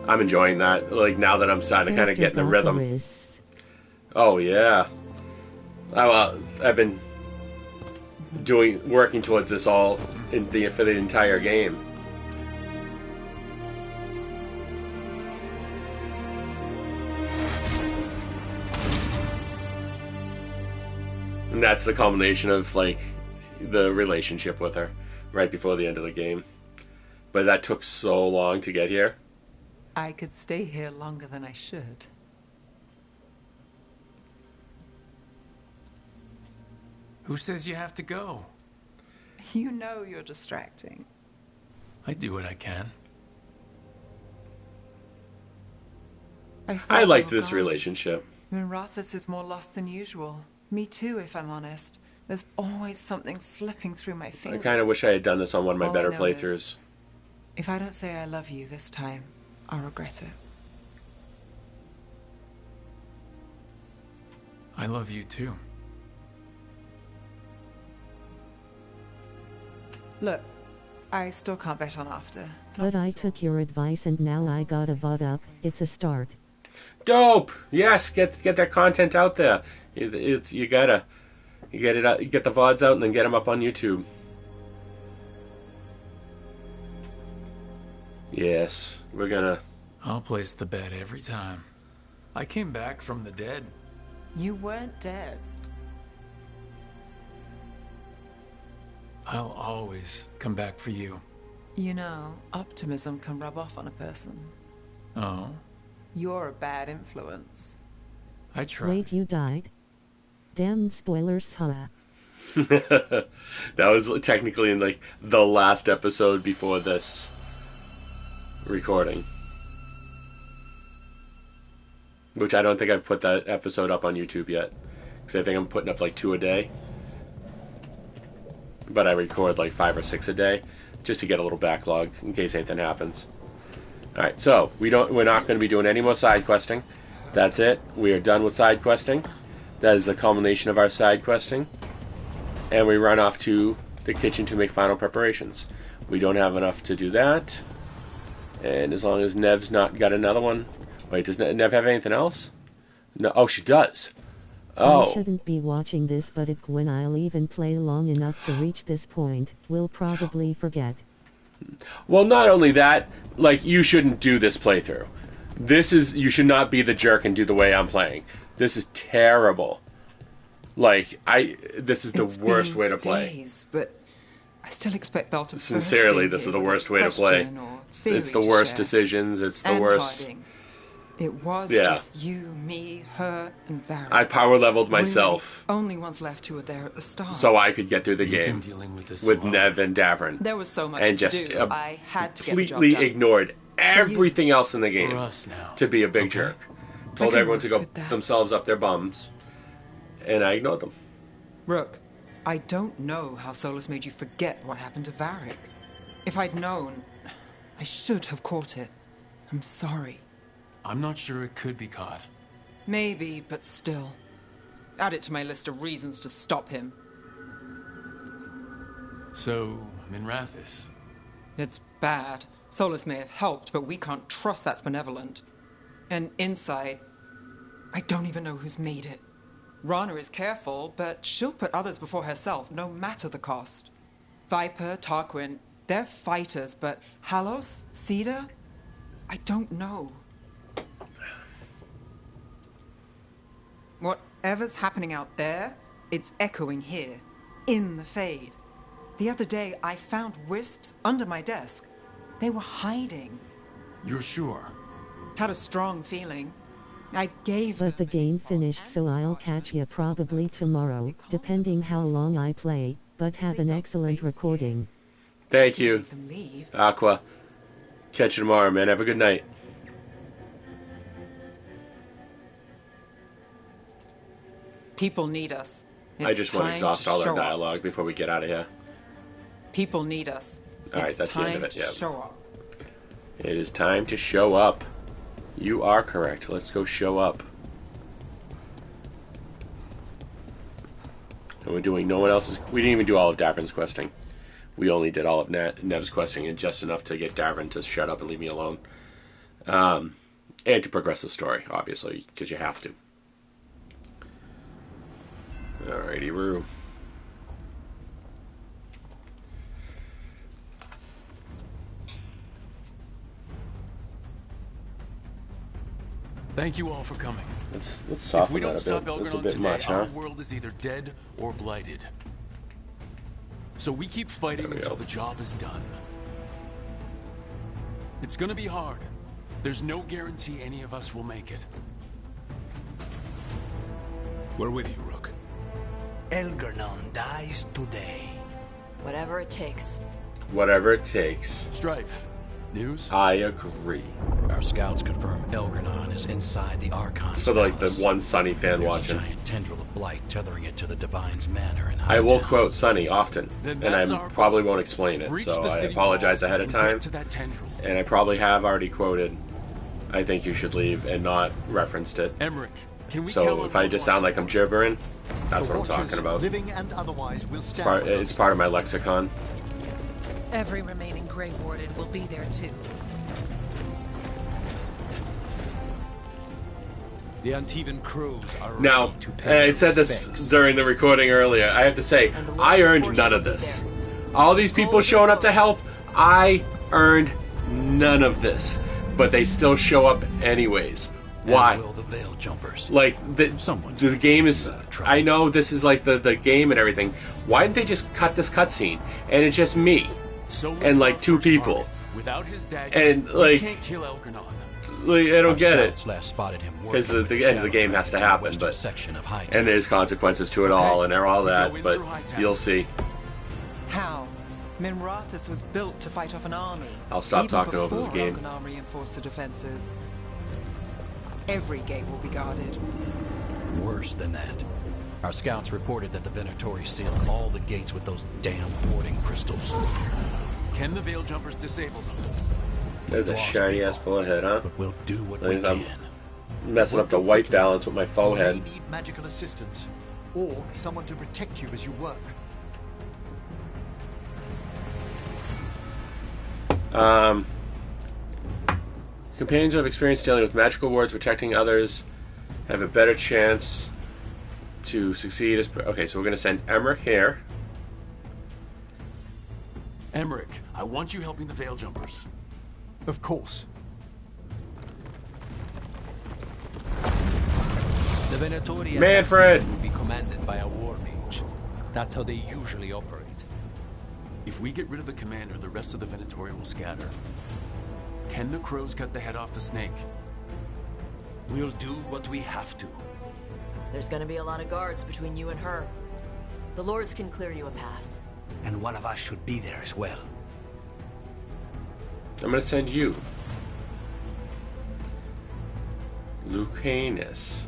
I'm enjoying that. Like now that I'm starting to kind of get in the rhythm. Valkyries. Oh yeah. I've been working towards this all for the entire game. And that's the culmination of like the relationship with her right before the end of the game. But that took so long to get here. I could stay here longer than I should. Who says you have to go? You know you're distracting. I do what I can. I liked you were this gone. relationship. Rathus is more lost than usual. Me too, if I'm honest. There's always something slipping through my I fingers. kind of wish I had done this on one of my All I better know is, playthroughs. if I don't say I love you this time, I'll regret it. I love you too. Look, I still can't bet on after. But I took your advice and now I got a VOD up. It's a start. Dope. Yes, get that content out there. You gotta get it out, get the VODs out, and then get them up on YouTube. Yes, we're gonna. I'll place the bet every time. I came back from the dead. You weren't dead. I'll always come back for you. You know, optimism can rub off on a person. Oh, You're a bad influence. I tried. Wait, you died? Damn spoilers, huh? That was technically in like the last episode before this recording, which I don't think I've put that episode up on YouTube yet, because I think I'm putting up like 2 a day. But I record like 5 or 6 a day, just to get a little backlog in case anything happens. All right, so we're not going to be doing any more side questing. That's it. We are done with side questing. That is the culmination of our side questing, and we run off to the kitchen to make final preparations. We don't have enough to do that, and as long as Nev's not got another one. Wait, does Nev have anything else? No. Oh, she does. Oh. I shouldn't be watching this, but when I'll even play long enough to reach this point, we'll probably forget. Well, not only that, like, you shouldn't do this playthrough. You should not be the jerk and do the way I'm playing. This is terrible. Like, this is the worst way to play. Days, but I still expect Bell to Sincerely, this is the worst way to play. It's the worst decisions. It's the worst. Harding. It was Yeah. just you, me, her, and Varric. I power leveled We were myself the only ones left who were there at the start. so I could get through the You've been game dealing with this with alone. Nev and Davern, There was so much and to just do. I had to get the job completely done. ignored everything else in the For game us now. to be a big jerk. Told can everyone to work go with that. themselves up their bums, and I ignored them. Rook, I don't know how Solus made you forget what happened to Varric. If I'd known, I should have caught it. I'm sorry. I'm not sure it could be caught. Maybe, but still. Add it to my list of reasons to stop him. So, Minrathis. It's bad. Solus may have helped, but we can't trust that's benevolent. And inside, I don't even know who's made it. Rana is careful, but she'll put others before herself, no matter the cost. Viper, Tarquin, they're fighters, but Halos, Cedar? I don't know. Whatever's happening out there, it's echoing here, in the Fade. The other day, I found wisps under my desk. They were hiding. You're sure? Had a strong feeling. I gave But the game finished, so I'll catch ya probably tomorrow, depending how long I play, but have an excellent recording. Thank you, them leave. Aqua. Catch you tomorrow, man. Have a good night. People need us. I just want to exhaust all our dialogue before we get out of here. People need us. Alright, that's the end of it, yeah. Show up. It is time to show up. You are correct. Let's go show up. And we're doing no one else's... We didn't even do all of Davrin's questing. We only did all of Nev's questing, and just enough to get Davrin to shut up and leave me alone. And to progress the story, obviously, because you have to. Alrighty, Roo. Thank you all for coming. Let's if soften we don't that stop a bit. Elgnon It's a bit today, much, our huh? world is either dead or blighted. So we keep fighting until the job is done. It's gonna be hard. There's no guarantee any of us will make it. We're with you, Rook. Elgnon dies today. Whatever it takes. Whatever it takes. Strife. News? I agree. Our scouts confirm Elgnon is inside the Archon's So like the palace. one Sunny fan There's watching. a giant tendril of blight tethering it to the Divine's manor in I will Hightown. quote Sunny often, Then and that's I our probably won't explain it, Breach so the I city apologize wall ahead of and time. get to that tendril. And I probably have already quoted, I think you should leave, and not referenced it. Emmerich, can we So if I just sound like I'm gibbering, that's what I'm talking about. Living and otherwise will stand with It's part of my lexicon. Every remaining Grey Warden will be there too. The Antivan crows are Now, ready to pay I said their this respects. during the recording earlier. I have to say, I earned none of this. All these people showing up to help, I earned none of this. But they still show up anyways. Why? As will the Veil Jumpers. Like, the game is... I know this is like the game and everything. Why didn't they just cut this cutscene? And it's just me. And like 2 people. Without his dagger, And we like... can't kill Elgnon. Like, I don't get it. Last spotted him Because working the with end of the shadow game has to traffic in the happen, western but section of Hightown. and there's consequences to it all and all that, but you'll see. How? Minrathous was built to fight off an army. I'll stop even talking over this before game. Elgnon reinforced the defenses. Every gate will be guarded. Worse than that. Our scouts reported that the Venatori sealed all the gates with those damn warding crystals. Can the Veil Jumpers disable them? There's a shiny ass forehead, huh? But we'll do what we can. I'm messing up the white balance with my You forehead. may need magical assistance, or someone to protect you as you work. Companions who have experience dealing with magical wards, protecting others, have a better chance to succeed. Okay, so we're going to send Emmerich here. Emmerich, I want you helping the Veil Jumpers. Of course. The Venatori Manfred! will be commanded by a war mage. That's how they usually operate. If we get rid of the commander, the rest of the Venatori will scatter. Can the crows cut the head off the snake? We'll do what we have to. There's gonna be a lot of guards between you and her. The lords can clear you a path. And one of us should be there as well. I'm going to send you. Lucanus.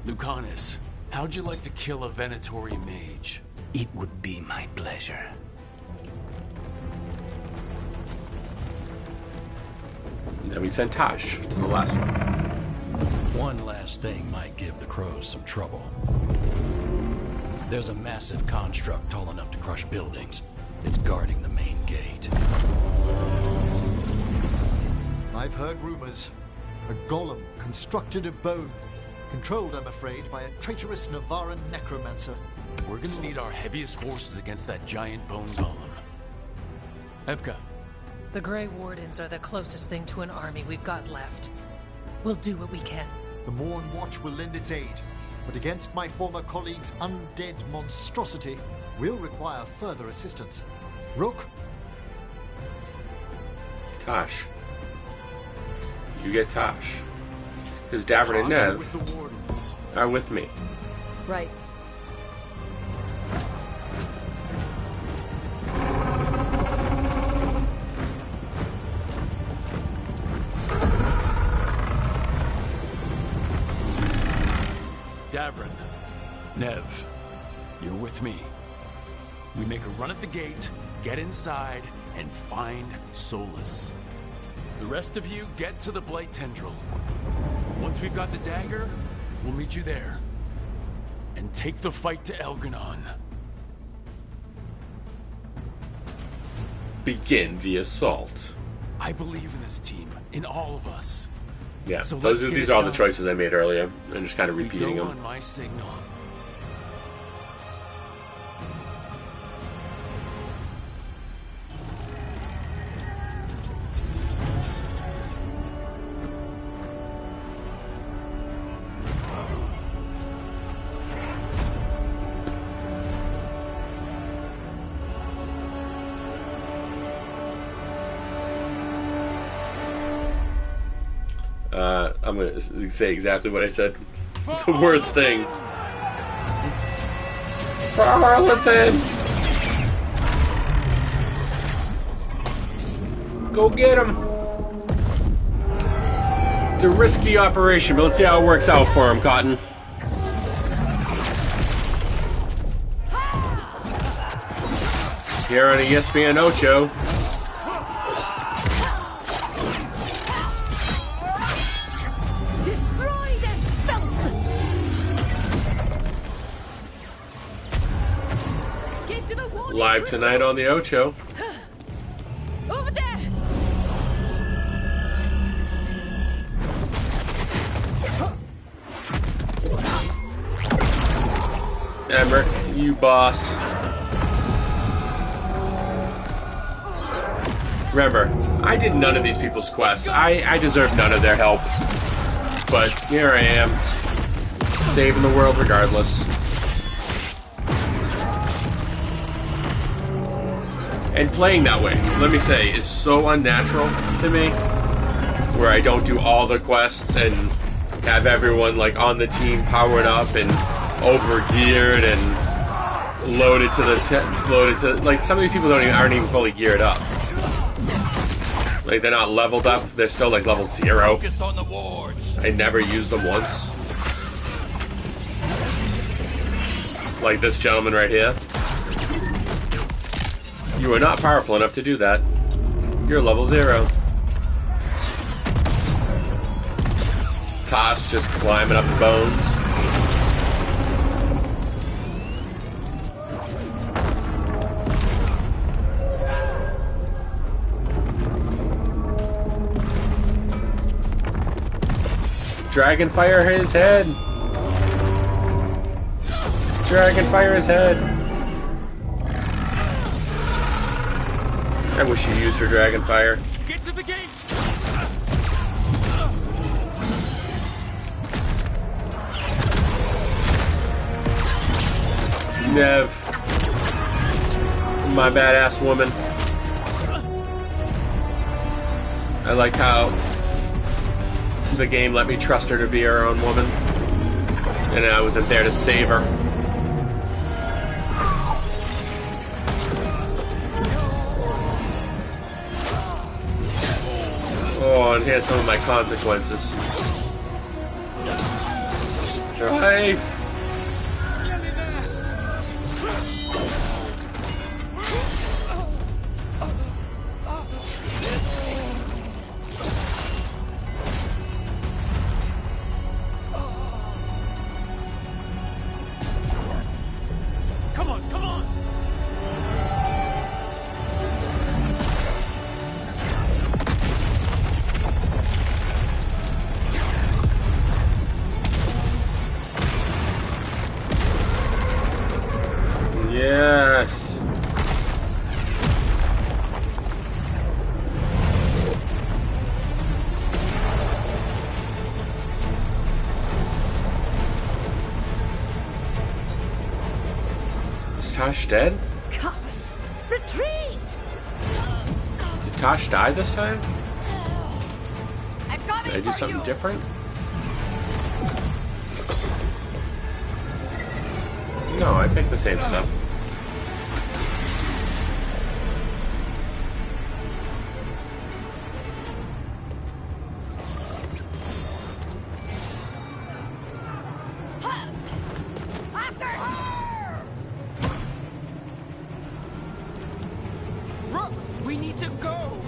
Lucanus, how'd you like to kill a Venatori mage? It would be my pleasure. And then we sent Tosh to the last one. One last thing might give the crows some trouble. There's a massive construct tall enough to crush buildings. It's guarding the main gate. I've heard rumors. A golem constructed of bone. Controlled, I'm afraid, by a traitorous Navaran necromancer. We're gonna need our heaviest forces against that giant bone golem. Evka. The Grey Wardens are the closest thing to an army we've got left. We'll do what we can. The Morn Watch will lend its aid, but against my former colleague's undead monstrosity, we'll require further assistance. Rook? Tosh. You get Tosh. Because Davin and Tosh Nev with the wardens. are with me. Right. tavern. Nev, you're with me. We make a run at the gate, get inside, and find Solus. The rest of you get to the Blight Tendril. Once we've got the dagger, we'll meet you there. And take the fight to Elganon. Begin the assault. I believe in this team, in all of us. Yeah, So these are all the choices I made earlier. I'm just kind of repeating them. On my signal. I'm going to say exactly what I said. The worst thing. For Harlequin! Go get him! It's a risky operation, but let's see how it works out for him, Cotton. Here on ESPN Ocho. Live tonight on the Ocho. Over there. Emmer, you boss. Remember, I did none of these people's quests. I deserve none of their help. But here I am, saving the world regardless. And playing that way, let me say, is so unnatural to me, where I don't do all the quests and have everyone like on the team powered up and over-geared and loaded to like some of these people aren't even fully geared up. Like they're not leveled up, they're still like level 0. Focus on the wards. I never used them once. Like this gentleman right here. You are not powerful enough to do that. You're level 0. Toss just climbing up the bones. Dragon fire his head. Dragon fire his head. I wish you used her dragon fire. Get to the gate. Nev, my badass woman. I like how the game let me trust her to be her own woman, and I wasn't there to save her. Oh, and here's some of my consequences. Drive! Come on, come on! Yes. Is Tosh dead? Cuffs, retreat! Did Tosh die this time? I'm coming Did I do for something you. different? No, I picked the same stuff. We need to go!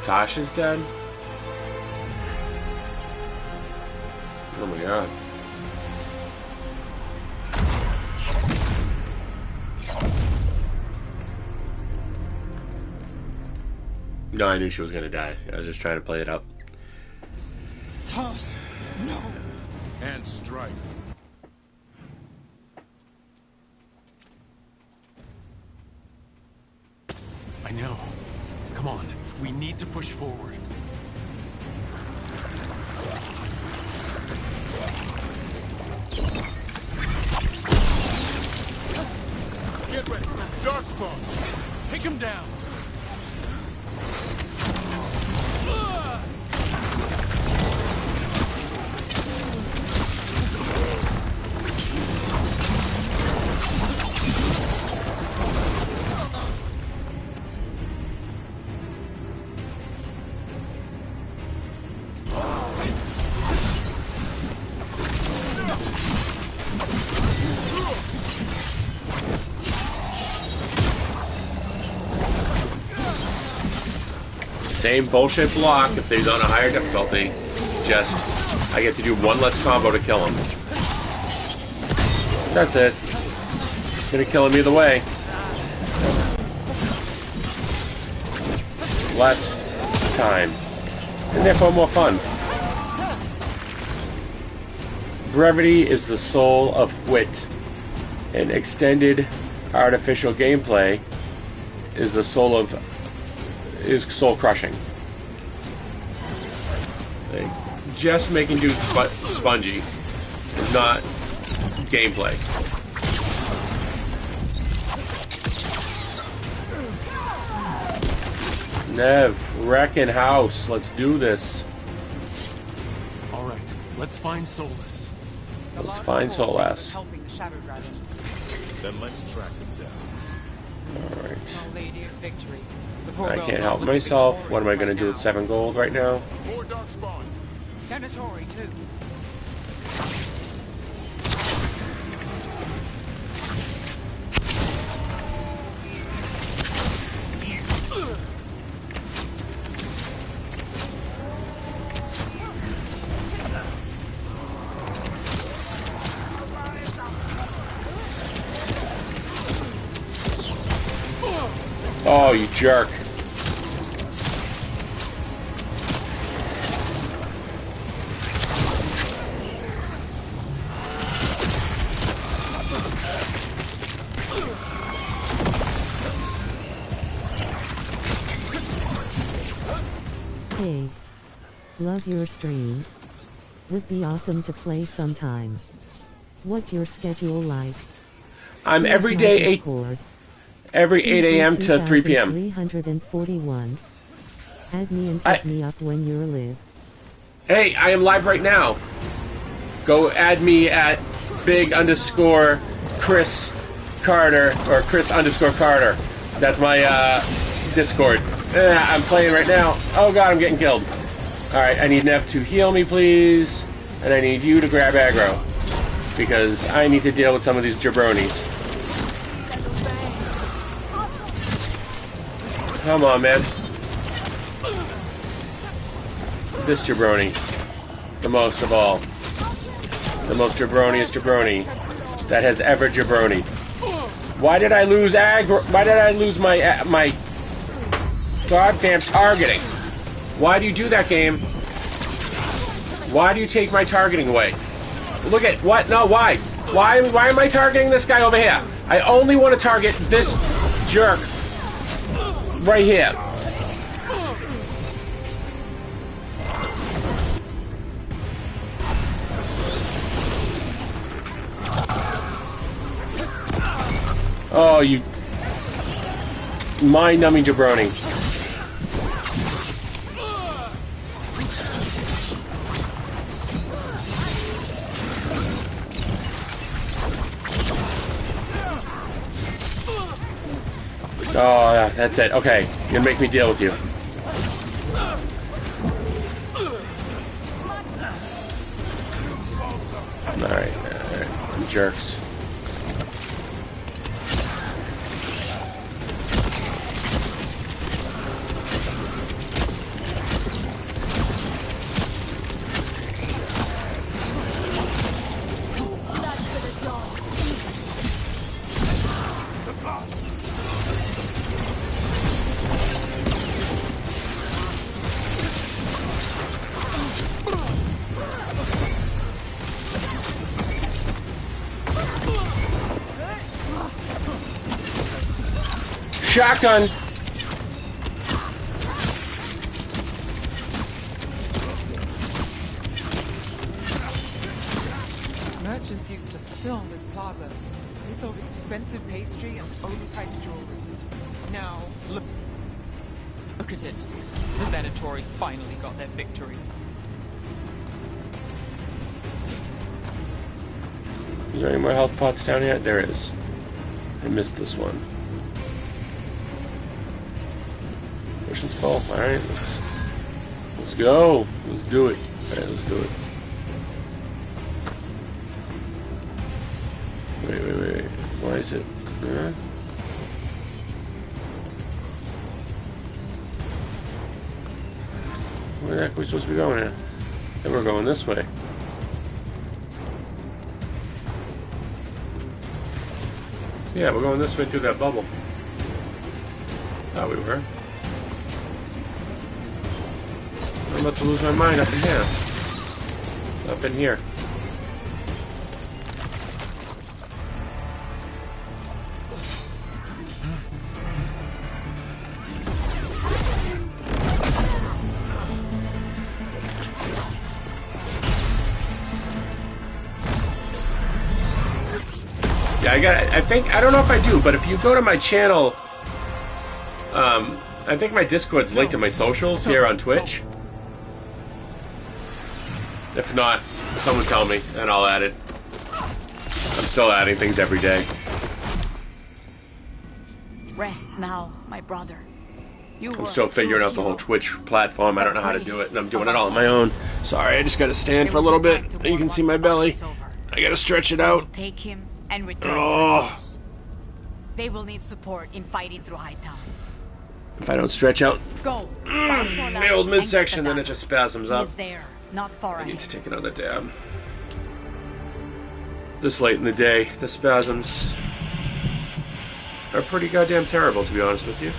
Tasha's dead? Oh my god. No, I knew she was gonna die. I was just trying to play it up. Toss! No! And strike. I know. Come on. We need to push forward. Get ready. Darkspawn. Take him down. Same bullshit block if he's on a higher difficulty. Just, I get to do one less combo to kill him. That's it. Gonna kill him either way. Less time. And therefore more fun. Brevity is the soul of wit. And extended artificial gameplay is the soul of soul crushing. Like, just making dudes spongy is not gameplay. Nev, wrecking house. Let's do this. All right, let's find Solus. Let's find Solus. Then let's track them down. All right. Our Lady of Victory. I can't help myself. What am I going to do with 7 gold right now? More Darkspawn. Venatori too. Oh, you jerk. Hey. Love your stream. Would be awesome to play sometime. What's your schedule like? I'm every day 8 a.m. to 3 p.m. 341. Add me and pick me up when you're live. Hey, I am live right now. Go add me at big_Kris Carter or Kris_Carter. That's my Discord. I'm playing right now. Oh god, I'm getting killed. Alright, I need Nev to heal me, please. And I need you to grab aggro. Because I need to deal with some of these jabronis. Come on, man. This jabroni. The most of all. The most jabroniest jabroni that has ever jabroni. Why did I lose aggro? Why did I lose my goddamn targeting? Why do you do that, game? Why do you take my targeting away? Look at what? No, why? Why am I targeting this guy over here? I only want to target this jerk right here. Oh, you mind-numbing jabroni. Oh, yeah, that's it. Okay, you're gonna make me deal with you. Alright, jerks. Shotgun! Merchants used to film this plaza. They sold expensive pastry and overpriced jewelry. Now, look at it. The Venatori finally got their victory. Is there any more health pots down here? There is. I missed this one. Potion's full. Alright, let's go. Let's do it. Alright, let's do it. Wait. Why is it? Where the heck are we supposed to be going here? I think we're going this way. Yeah, we're going this way through that bubble. Thought we were. I'm about to lose my mind up in here. Up in here. Yeah, I don't know if I do, but if you go to my channel, I think my Discord's linked to my socials here on Twitch. If not, someone tell me, and I'll add it. I'm still adding things every day. Rest now, my brother. I'm still figuring out the whole Twitch platform. I don't know how to do it, and I'm doing it all on my own. Sorry, I just gotta stand for a little bit. You can see my belly. I gotta stretch it out. Take him and return to the They will need support in fighting through Hightown. If I don't stretch out Go. my old midsection, then it just spasms up. He is there, not far I need ahead. to take another dab. This late in the day, the spasms are pretty goddamn terrible, to be honest with you.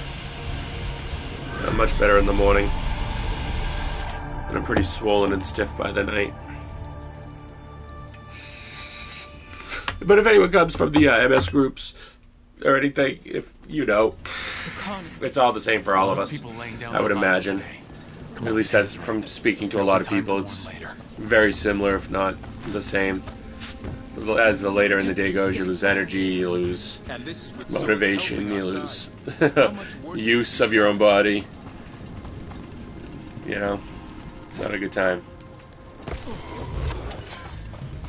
I'm much better in the morning. And I'm pretty swollen and stiff by the night. But if anyone comes from the MS groups or anything, if you know, it's all the same for all of us, I would imagine. At least that's from speaking to a lot of people. It's very similar, if not the same. As the later in the day goes, you lose energy, you lose motivation, you lose use of your own body. You know, not a good time.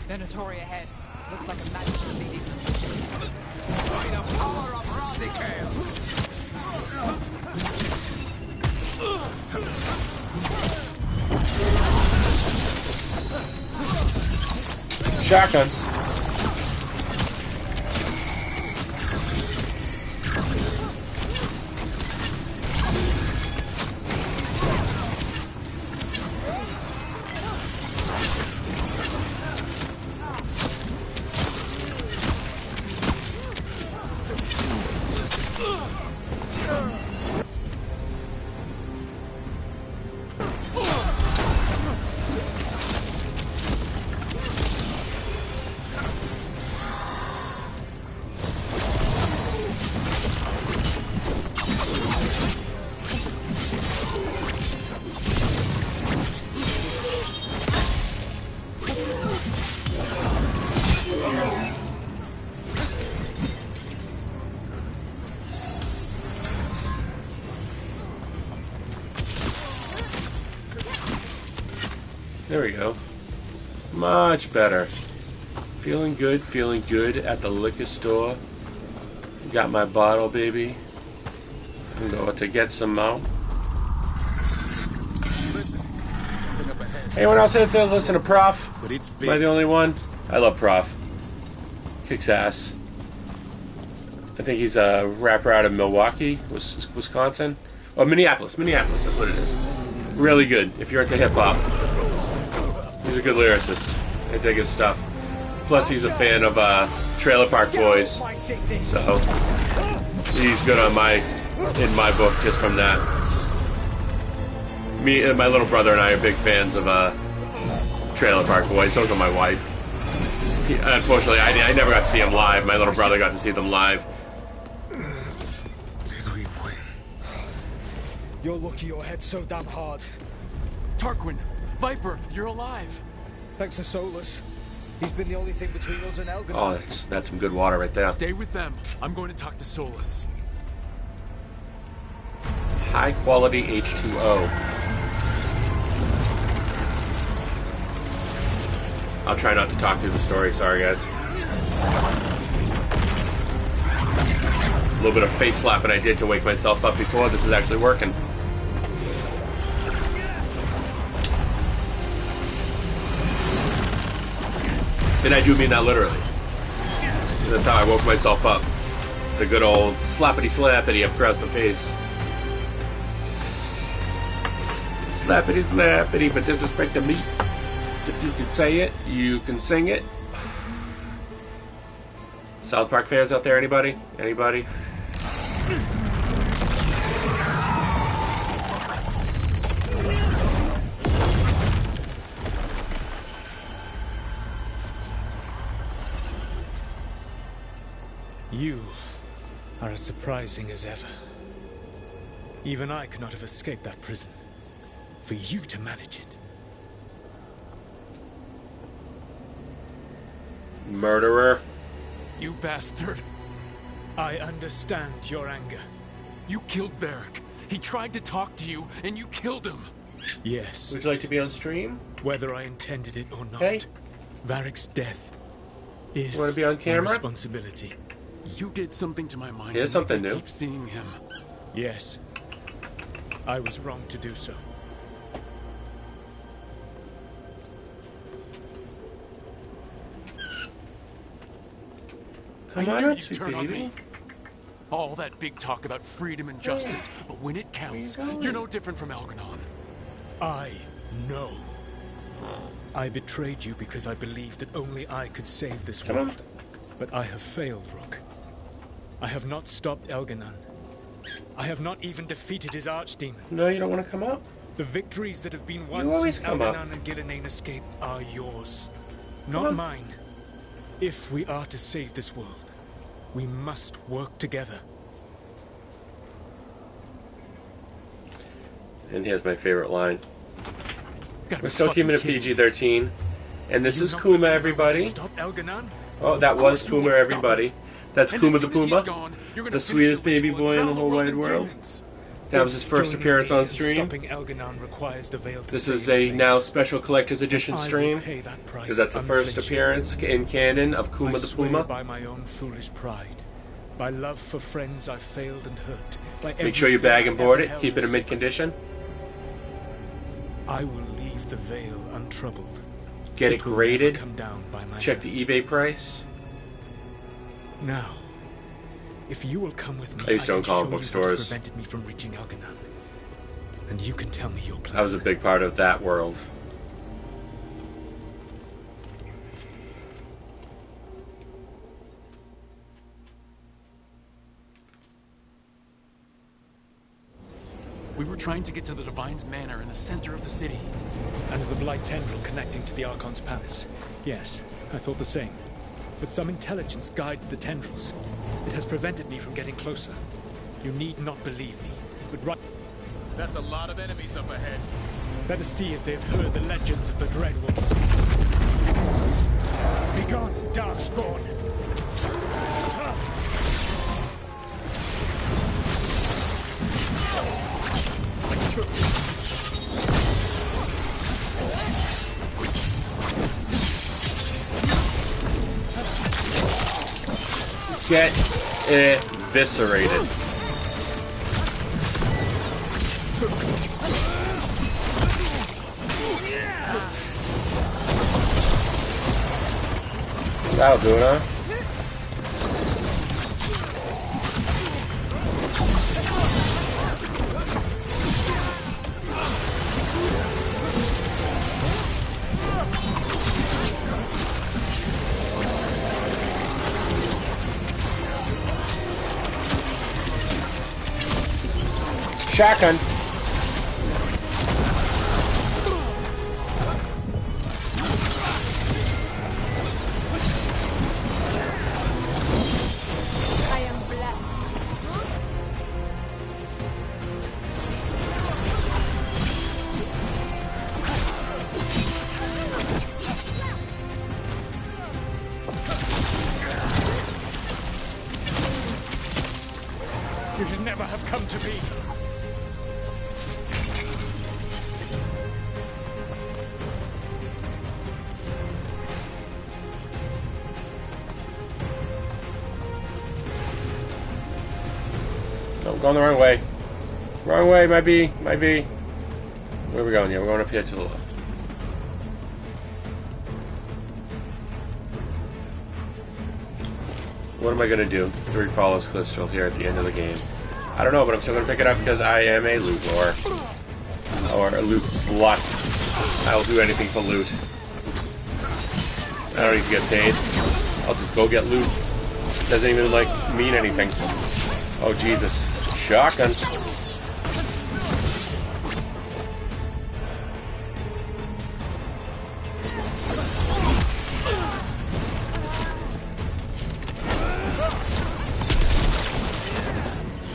Venatori ahead. Looks like a magical meeting. By the power of Razikale! Shotgun. There we go. Much better. Feeling good at the liquor store. Got my bottle, baby. I'm going to get some out. Anyone else out there listen to Prof? Am I the only one? I love Prof. Kicks ass. I think he's a rapper out of Milwaukee, Wisconsin. Oh, Minneapolis, that's what it is. Really good, if you're into hip-hop. He's a good lyricist. I dig his stuff. Plus, he's a fan of Trailer Park Boys. So, he's good on in my book just from that. Me and my little brother and I are big fans of Trailer Park Boys. So is my wife. Unfortunately, I never got to see him live. My little brother got to see them live. Did we win? You're lucky your head's so damn hard. Tarquin, Viper, you're alive. Thanks to Solus. He's been the only thing between us and Elgin. Oh, that's some good water right there. Stay with them. I'm going to talk to Solus. High quality H2O. I'll try not to talk through the story. Sorry, guys. A little bit of face slapping I did to wake myself up before. This is actually working. And I do mean that literally. That's how I woke myself up. The good old slappity-slappity across the face. Slappity-slappity, but disrespect to me. If you can say it, you can sing it. South Park fans out there, anybody? Anybody? You are as surprising as ever. Even I could not have escaped that prison. For you to manage it. Murderer. You bastard. I understand your anger. You killed Varric. He tried to talk to you, and you killed him. Yes. Would you like to be on stream? Whether I intended it or not, hey. Varric's death is you want to be on camera? my responsibility. You did something to my mind. Here's something new. Keep seeing him. Yes. I was wrong to do so. Come I on knew up, you'd sweet turn on baby. me. All that big talk about freedom and justice, but when it counts, you're no different from Elgranon. I know. I betrayed you because I believed that only I could save this world. But I have failed, Rook. I have not stopped Elganon. I have not even defeated his archdemon. No, you don't want to come up? The victories that have been won since Elganon and Gillenane escaped are yours, not mine. If we are to save this world, we must work together. And here's my favorite line. We're still keeping it PG-13. And this is Kuma, everybody. Oh, that was Kuma, everybody. That's Kuma the Puma, the sweetest baby boy in the whole wide world. That was his first appearance on stream. This is a now special collector's edition stream, because that's the first appearance in canon of Kuma the Puma. By my own foolish pride, by love for friends I failed and hurt. Make sure you bag and board it. Keep it in mid condition. I will leave the veil untroubled. Get it graded. Check the eBay price. Now, if you will come with me, I used to own comic book stores. Prevented me from reaching Elganon, and you can tell me your plan. I was a big part of that world. We were trying to get to the Divine's Manor in the center of the city. And the Blight Tendril connecting to the Archon's palace. Yes, I thought the same. But some intelligence guides the tendrils. It has prevented me from getting closer. You need not believe me, but right... That's a lot of enemies up ahead. Let us see if they've heard the legends of the Dread Wolf. Begone, Darkspawn! Get eviscerated. That'll do it, huh? Shotgun. I am blessed. You should never have come to me. No, I'm going the wrong way. Wrong way, might be. Where are we going here? We're going up here to the left. What am I going to do? 3 follows crystal here at the end of the game. I don't know, but I'm still going to pick it up because I am a loot lord. Or a loot slut. I'll do anything for loot. I don't need to get paid. I'll just go get loot. Doesn't even, like, mean anything. Oh, Jesus. Shotgun.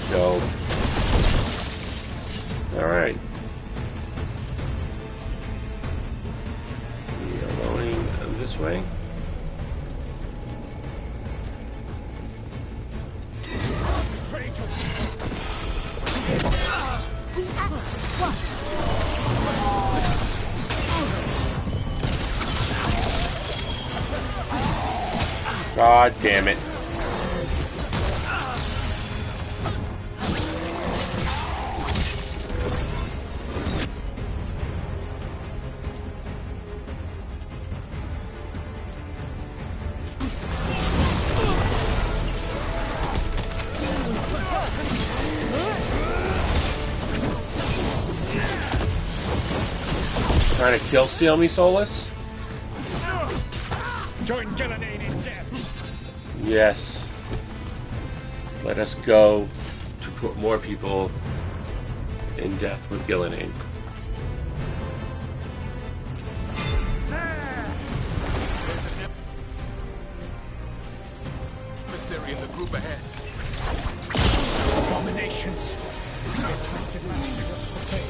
Dope. Alright. We are going this way. God damn it. Trying to kill steal me, Solus? Join Gillenane in death. Yes. Let us go to put more people in death with Gillenane. Emissary in the group ahead. Abominations. Their twisted master wants to pay.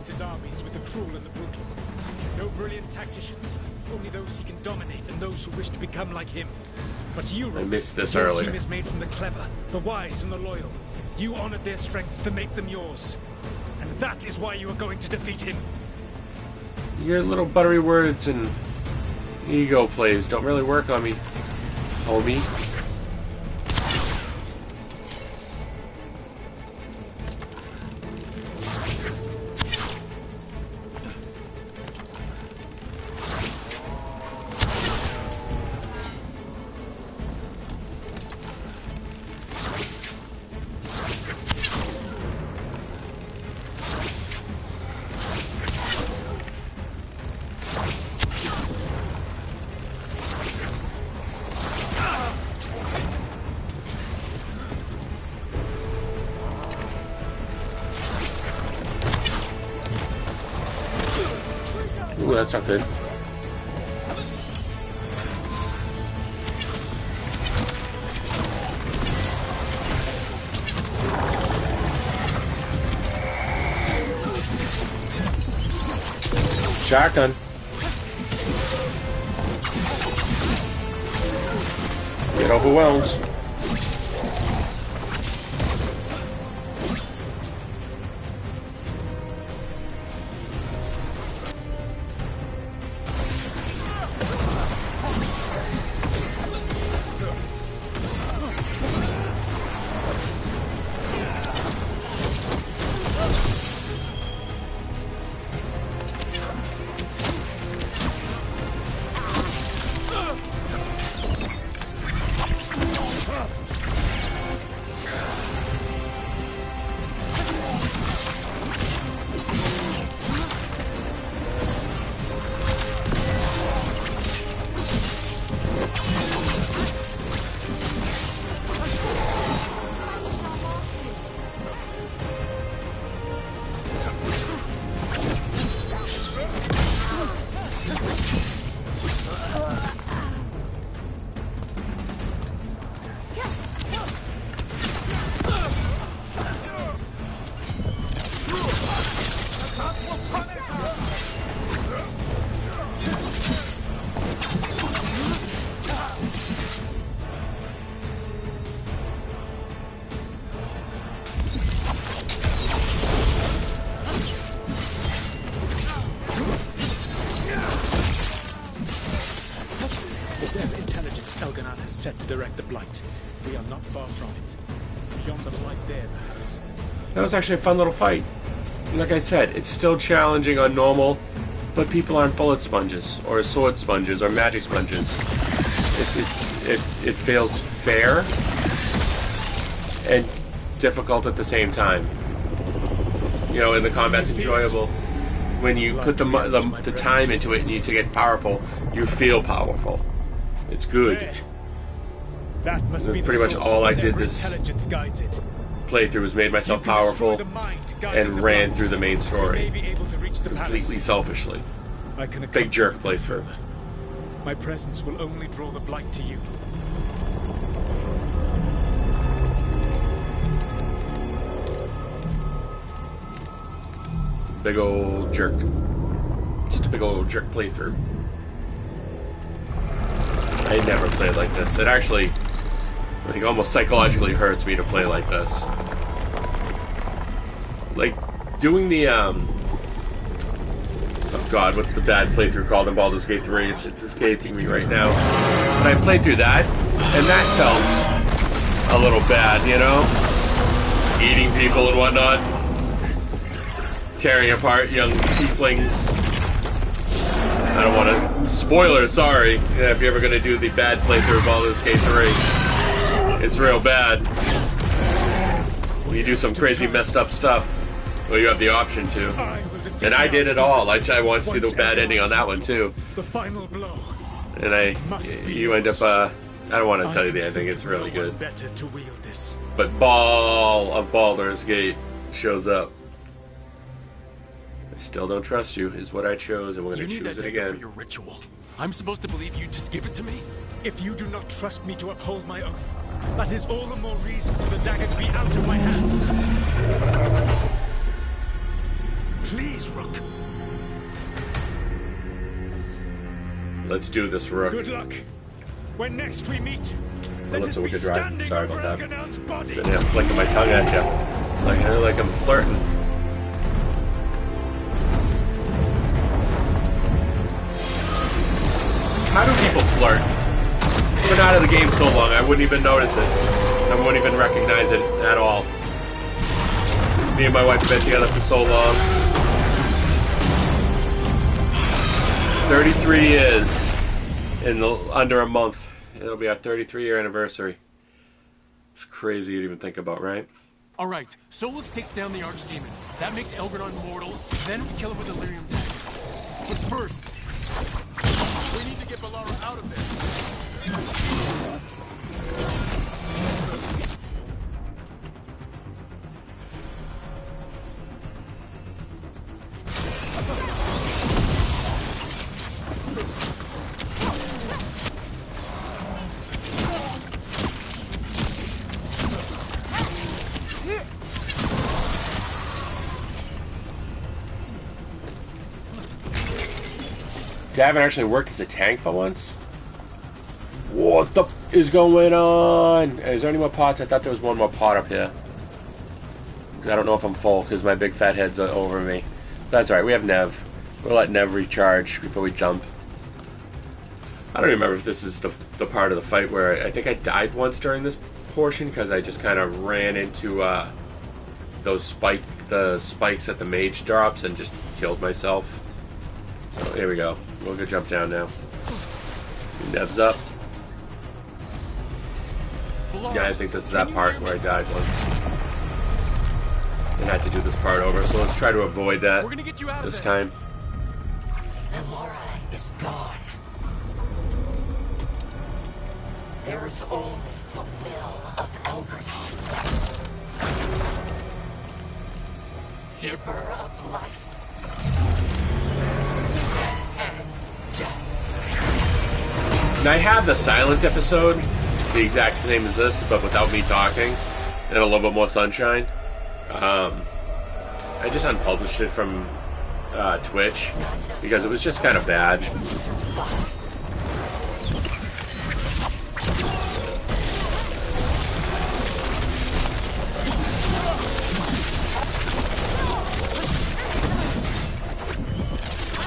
His armies with the cruel and the brutal. No brilliant tacticians, only those he can dominate and those who wish to become like him. But you, I missed this your earlier. team is made from the clever, the wise, and the loyal. You honored their strengths to make them yours. And that is why you are going to defeat him. Your little buttery words and ego plays don't really work on me, homie. that's not good. Shotgun. Get overwhelmed. Set to direct the Blight. We are not far from it. Beyond the Blight there, perhaps. That was actually a fun little fight. Like I said, it's still challenging on normal, but people aren't bullet sponges, or sword sponges, or magic sponges. It feels fair and difficult at the same time. You know, and the combat's enjoyable. When you put the time into it and you to get powerful, you feel powerful. It's good. That must be pretty much all I did this playthrough was made myself powerful and ran through the main story completely selfishly. Big jerk playthrough. My presence will only draw the Blight to you. It's a big old jerk. Just a big old jerk playthrough. I never played like this. It actually, like, almost psychologically hurts me to play like this. Like, doing the, oh god, what's the bad playthrough called in Baldur's Gate 3? It's escaping me right now. But I played through that, and that felt a little bad, you know? Eating people and whatnot. Tearing apart young tieflings. I don't want to... Spoiler, sorry. Yeah, if you're ever going to do the bad playthrough of Baldur's Gate 3. It's real bad. You do some crazy messed up stuff. Well, you have the option to. And I did it all. I want to see the bad ending on that one, too. The final blow. And you end up, I don't want to tell you the ending. It's really good. But Ball of Baldur's Gate shows up. I still don't trust you, is what I chose, and we're going to choose it again. For your ritual. I'm supposed to believe you just give it to me? If you do not trust me to uphold my oath, that is all the more reason for the dagger to be out of my hands. Please, Rook. Let's do this, Rook. Good luck. When next we meet, let us be standing Sorry about that. Sitting here flicking my tongue at you. Like I'm flirting. How do people flirt? I've been out of the game so long, I wouldn't even notice it. I wouldn't even recognize it at all. Me and my wife have been together for so long. 33 years in under a month. It'll be our 33-year anniversary. It's crazy to even think about, right? Alright, Solus takes down the Archdemon. That makes Veilguard mortal, then we kill him with Delirium Dagger. But first, we need to get Bellara out of there. Davin actually worked as a tank for once? What the is going on? Is there any more pots? I thought there was one more pot up here. I don't know if I'm full because my big fat head's over me. That's alright, we have Nev. We'll let Nev recharge before we jump. I don't remember if this is the part of the fight where I think I died once during this portion because I just kind of ran into the spikes that the mage drops and just killed myself. So here we go. We'll go jump down now. Nev's up. Yeah, I think this is that part where I died once. And I had to do this part over, so let's try to avoid that this time. Laura is gone. There is only the will of Elgernot. Giver of life. And I have the silent episode, the exact same as this, but without me talking, and a little bit more sunshine. I just unpublished it from Twitch because it was just kind of bad.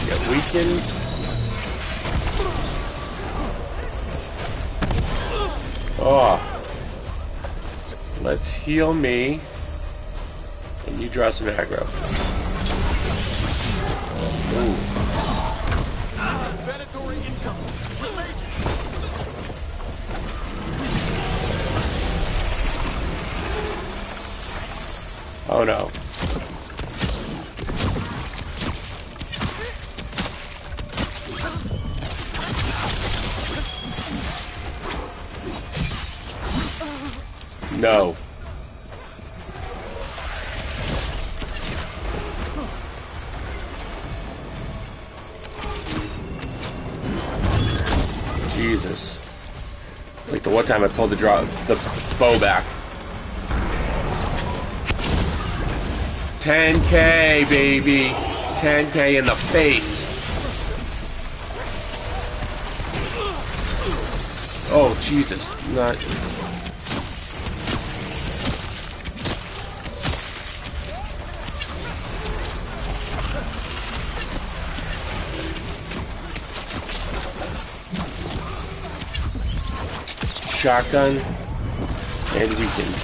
Get weakened. Oh. Let's heal me. And you draw some aggro. Ooh. Oh no. No. Jesus. It's like the one time I pulled the bow back. 10K, baby. 10K in the face. Oh, Jesus. Not... Shotgun and weakened.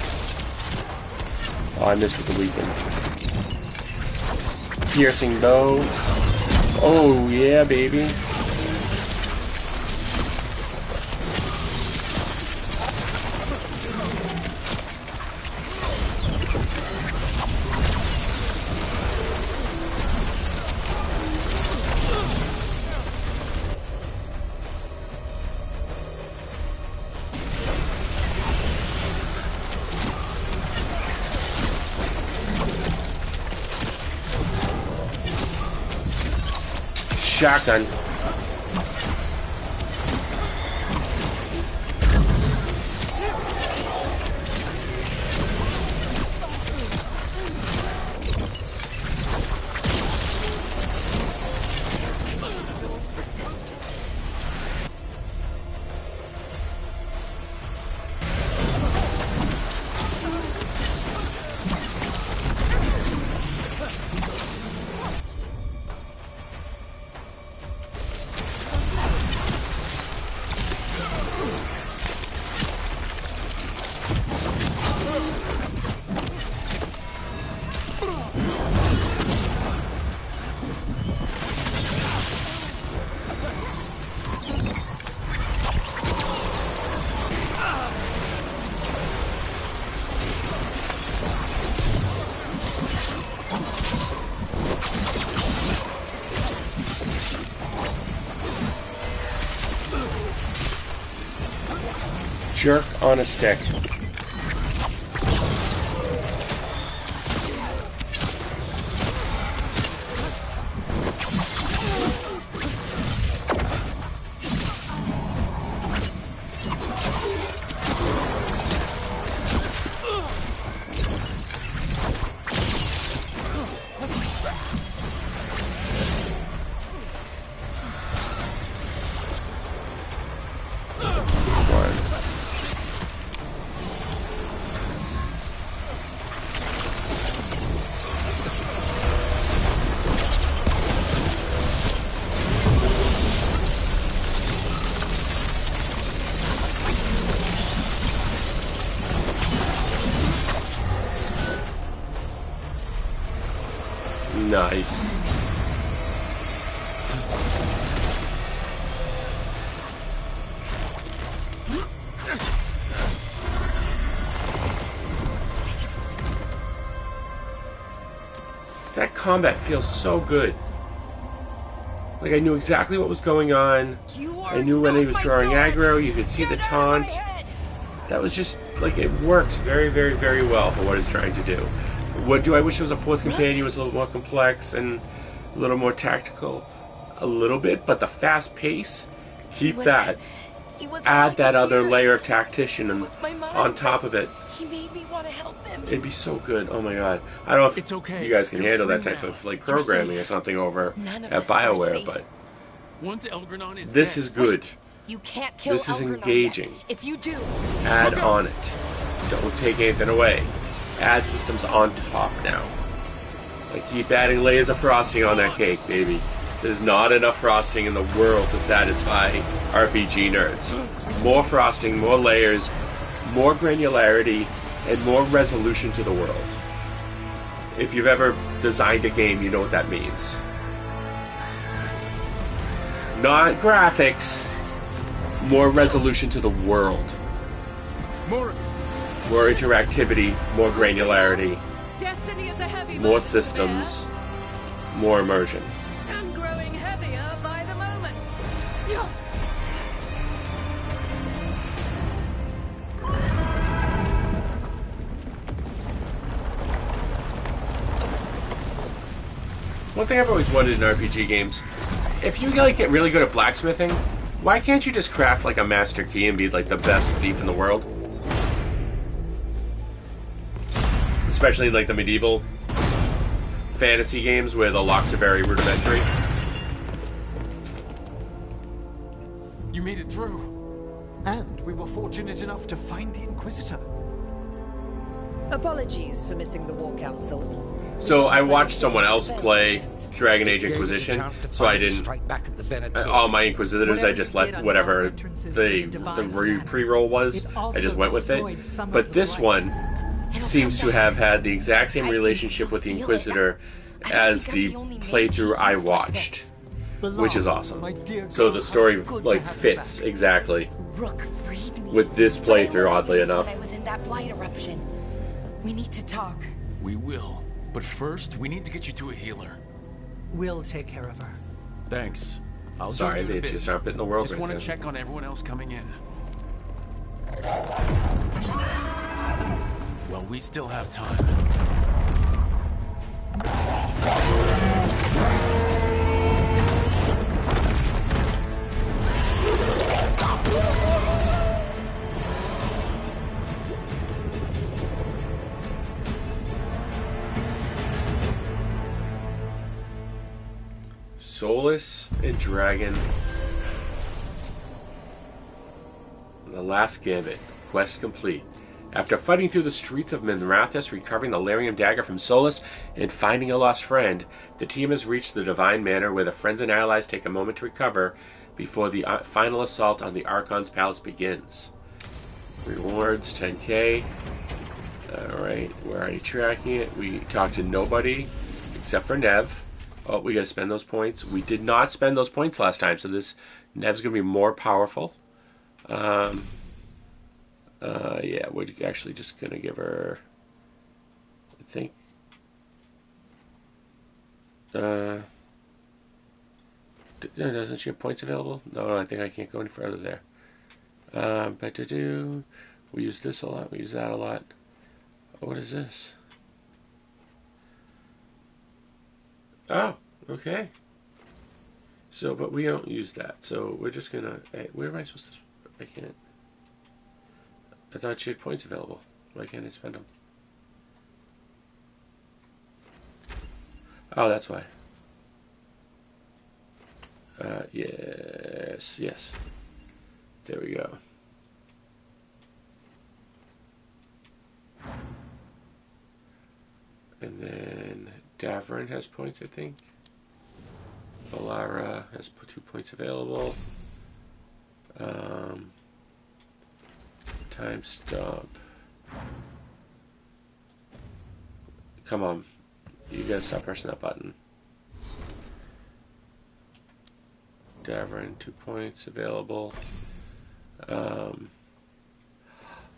Oh, I missed with the weakened. Piercing bow. Oh yeah, baby. Shotgun. Jerk on a stick. Nice. That combat feels so good. Like, I knew exactly what was going on. I knew when he was drawing aggro. You could see the taunt. That was just, like, it works very, very, very well for what it's trying to do. What do I wish there was a fourth companion was a little more complex and a little more tactical? A little bit, but the fast pace, keep that. Add that other layer of tactician and on top of it. He made me want to help him. It'd be so good. Oh my god. I don't know if you guys can handle that type of like programming or something over at BioWare, but Once Elgranon is this dead. is good. You can't kill This is Elgranon engaging. yet. If you do, Add on it. Don't take anything away. Add systems on top now. Like, keep adding layers of frosting on that cake, baby. There's not enough frosting in the world to satisfy RPG nerds. More frosting, more layers, more granularity, and more resolution to the world. If you've ever designed a game, you know what that means. Not graphics, more resolution to the world. More interactivity, more granularity, Destiny is a heavy more burden to systems, more immersion. bear, and growing heavier by the moment. Yeah. One thing I've always wondered in RPG games, if you like get really good at blacksmithing, why can't you just craft like a master key and be like the best thief in the world? Especially in like the medieval fantasy games where the locks are very rudimentary. You made it through. And we were fortunate enough to find the Inquisitor. Apologies for missing the War Council. So I watched someone else play Dragon Age Inquisition, so I didn't. All my Inquisitors, I just let whatever the pre-roll was. I just went with it. But this one seems to have had the exact same relationship with the Inquisitor as the playthrough I watched, which is awesome. So the story like fits exactly with this playthrough, oddly enough. I was in that blight eruption. We need to talk. We will. But first, we need to get you to a healer. We'll take care of her. Thanks. I'll Sorry, join you in a they bit. just aren't in the world Just right want to then. check on everyone else coming in. Well, we still have time. Solus and Dragon. The Last Gambit. Quest complete. After fighting through the streets of Minrathous, recovering the Larium Dagger from Solus, and finding a lost friend, the team has reached the Divine Manor where the friends and allies take a moment to recover before the final assault on the Archon's Palace begins. Rewards, 10k. Alright, we're already tracking it. We talked to nobody except for Nev. Oh, we gotta spend those points. We did not spend those points last time, so this Nev's gonna be more powerful. Yeah, we're actually just gonna give her, I think, doesn't she have points available? No, I think I can't go any further there. But to do, we use this a lot, we use that a lot. What is this? Oh, okay. So, but we don't use that. So we're just gonna. Hey, where am I supposed to? I can't. I thought she had points available. Why can't I spend them? Oh, that's why. Yes. There we go. And then Davrin has points, I think. Valara has 2 points available. Time stop. Come on. You gotta stop pressing that button. Davern, 2 points available.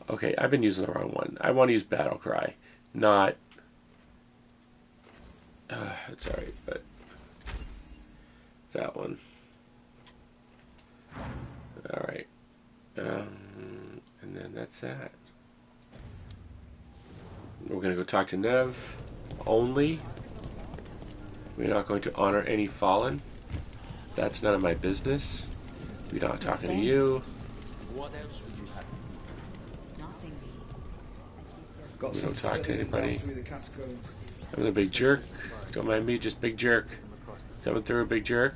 Okay, I've been using the wrong one. I want to use Battle Cry, not... it's alright, but... that one. Alright. And then that's that. We're going to go talk to Nev only. We're not going to honor any fallen. That's none of my business. We're not talking to you. What else would you have? We don't talk to anybody. I'm the big jerk. Don't mind me, just big jerk. Coming through, big jerk.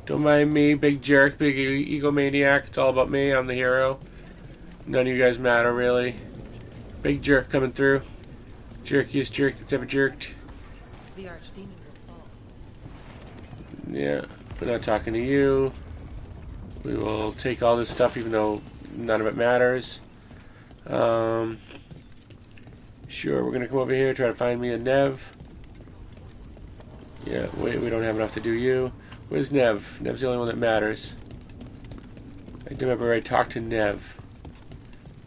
Don't mind me, big jerk, big egomaniac. It's all about me. I'm the hero. None of you guys matter, really. Big jerk coming through. Jerkiest jerk that's ever jerked. The archdemon will fall. Yeah, we're not talking to you. We will take all this stuff even though none of it matters. Sure, we're going to come over here, try to find me a Nev. Yeah, we don't have enough to do you. Where's Nev? Nev's the only one that matters. I do remember I talked to Nev.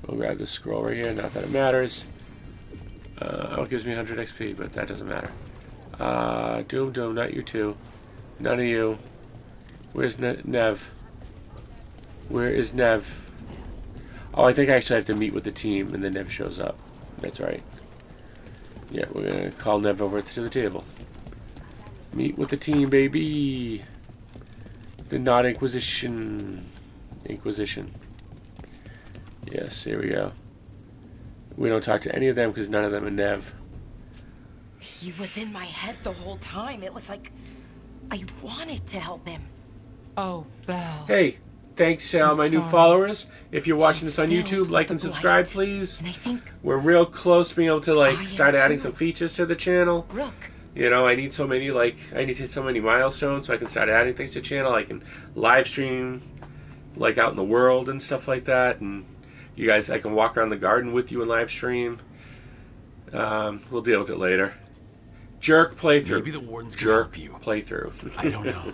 We'll grab this scroll right here, not that it matters. Oh, it gives me 100 XP, but that doesn't matter. Doom, not you two. None of you. Where's Nev? Where is Nev? Oh, I think I actually have to meet with the team, and then Nev shows up. That's right. Yeah, we're gonna call Nev over to the table. Meet with the team, baby. The not Inquisition. Inquisition. Yes, here we go. We don't talk to any of them because none of them are Nev. He was in my head the whole time. It was like I wanted to help him. Oh, Belle. Hey, thanks to my new followers. If you're watching this on YouTube, like and subscribe, please. And I think we're real close to being able to start adding some features to the channel. Rook. You know, I need so many I need to hit so many milestones so I can start adding things to the channel. I can live stream out in the world and stuff like that, and you guys, I can walk around the garden with you and live stream. We'll deal with it later. Jerk playthrough. Maybe the Warden's gonna help you. Playthrough. I don't know,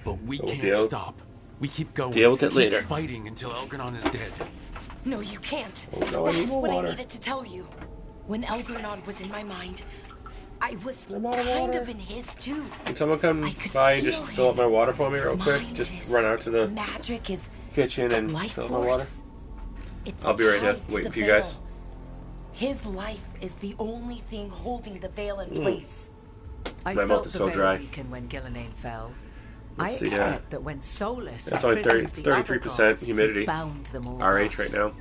but we can't stop. We keep going. Deal with it keep later. Fighting until Elgranon is dead. No, you can't. Oh, no, That's what water. I needed to tell you. When Elgranon was in my mind, I was kind of in his too. Can someone come by and just fill up my water for me real quick? Just run out to the magic is kitchen and fill up my water. It's I'll be right here, tied to waiting the for you guys. veil. His life is the only thing holding the veil in place. My mouth is so dry. Weaken when Gillenane fell. Let's I see, expect that when Solus That's only 33% humidity. bound them all RH thus. right now.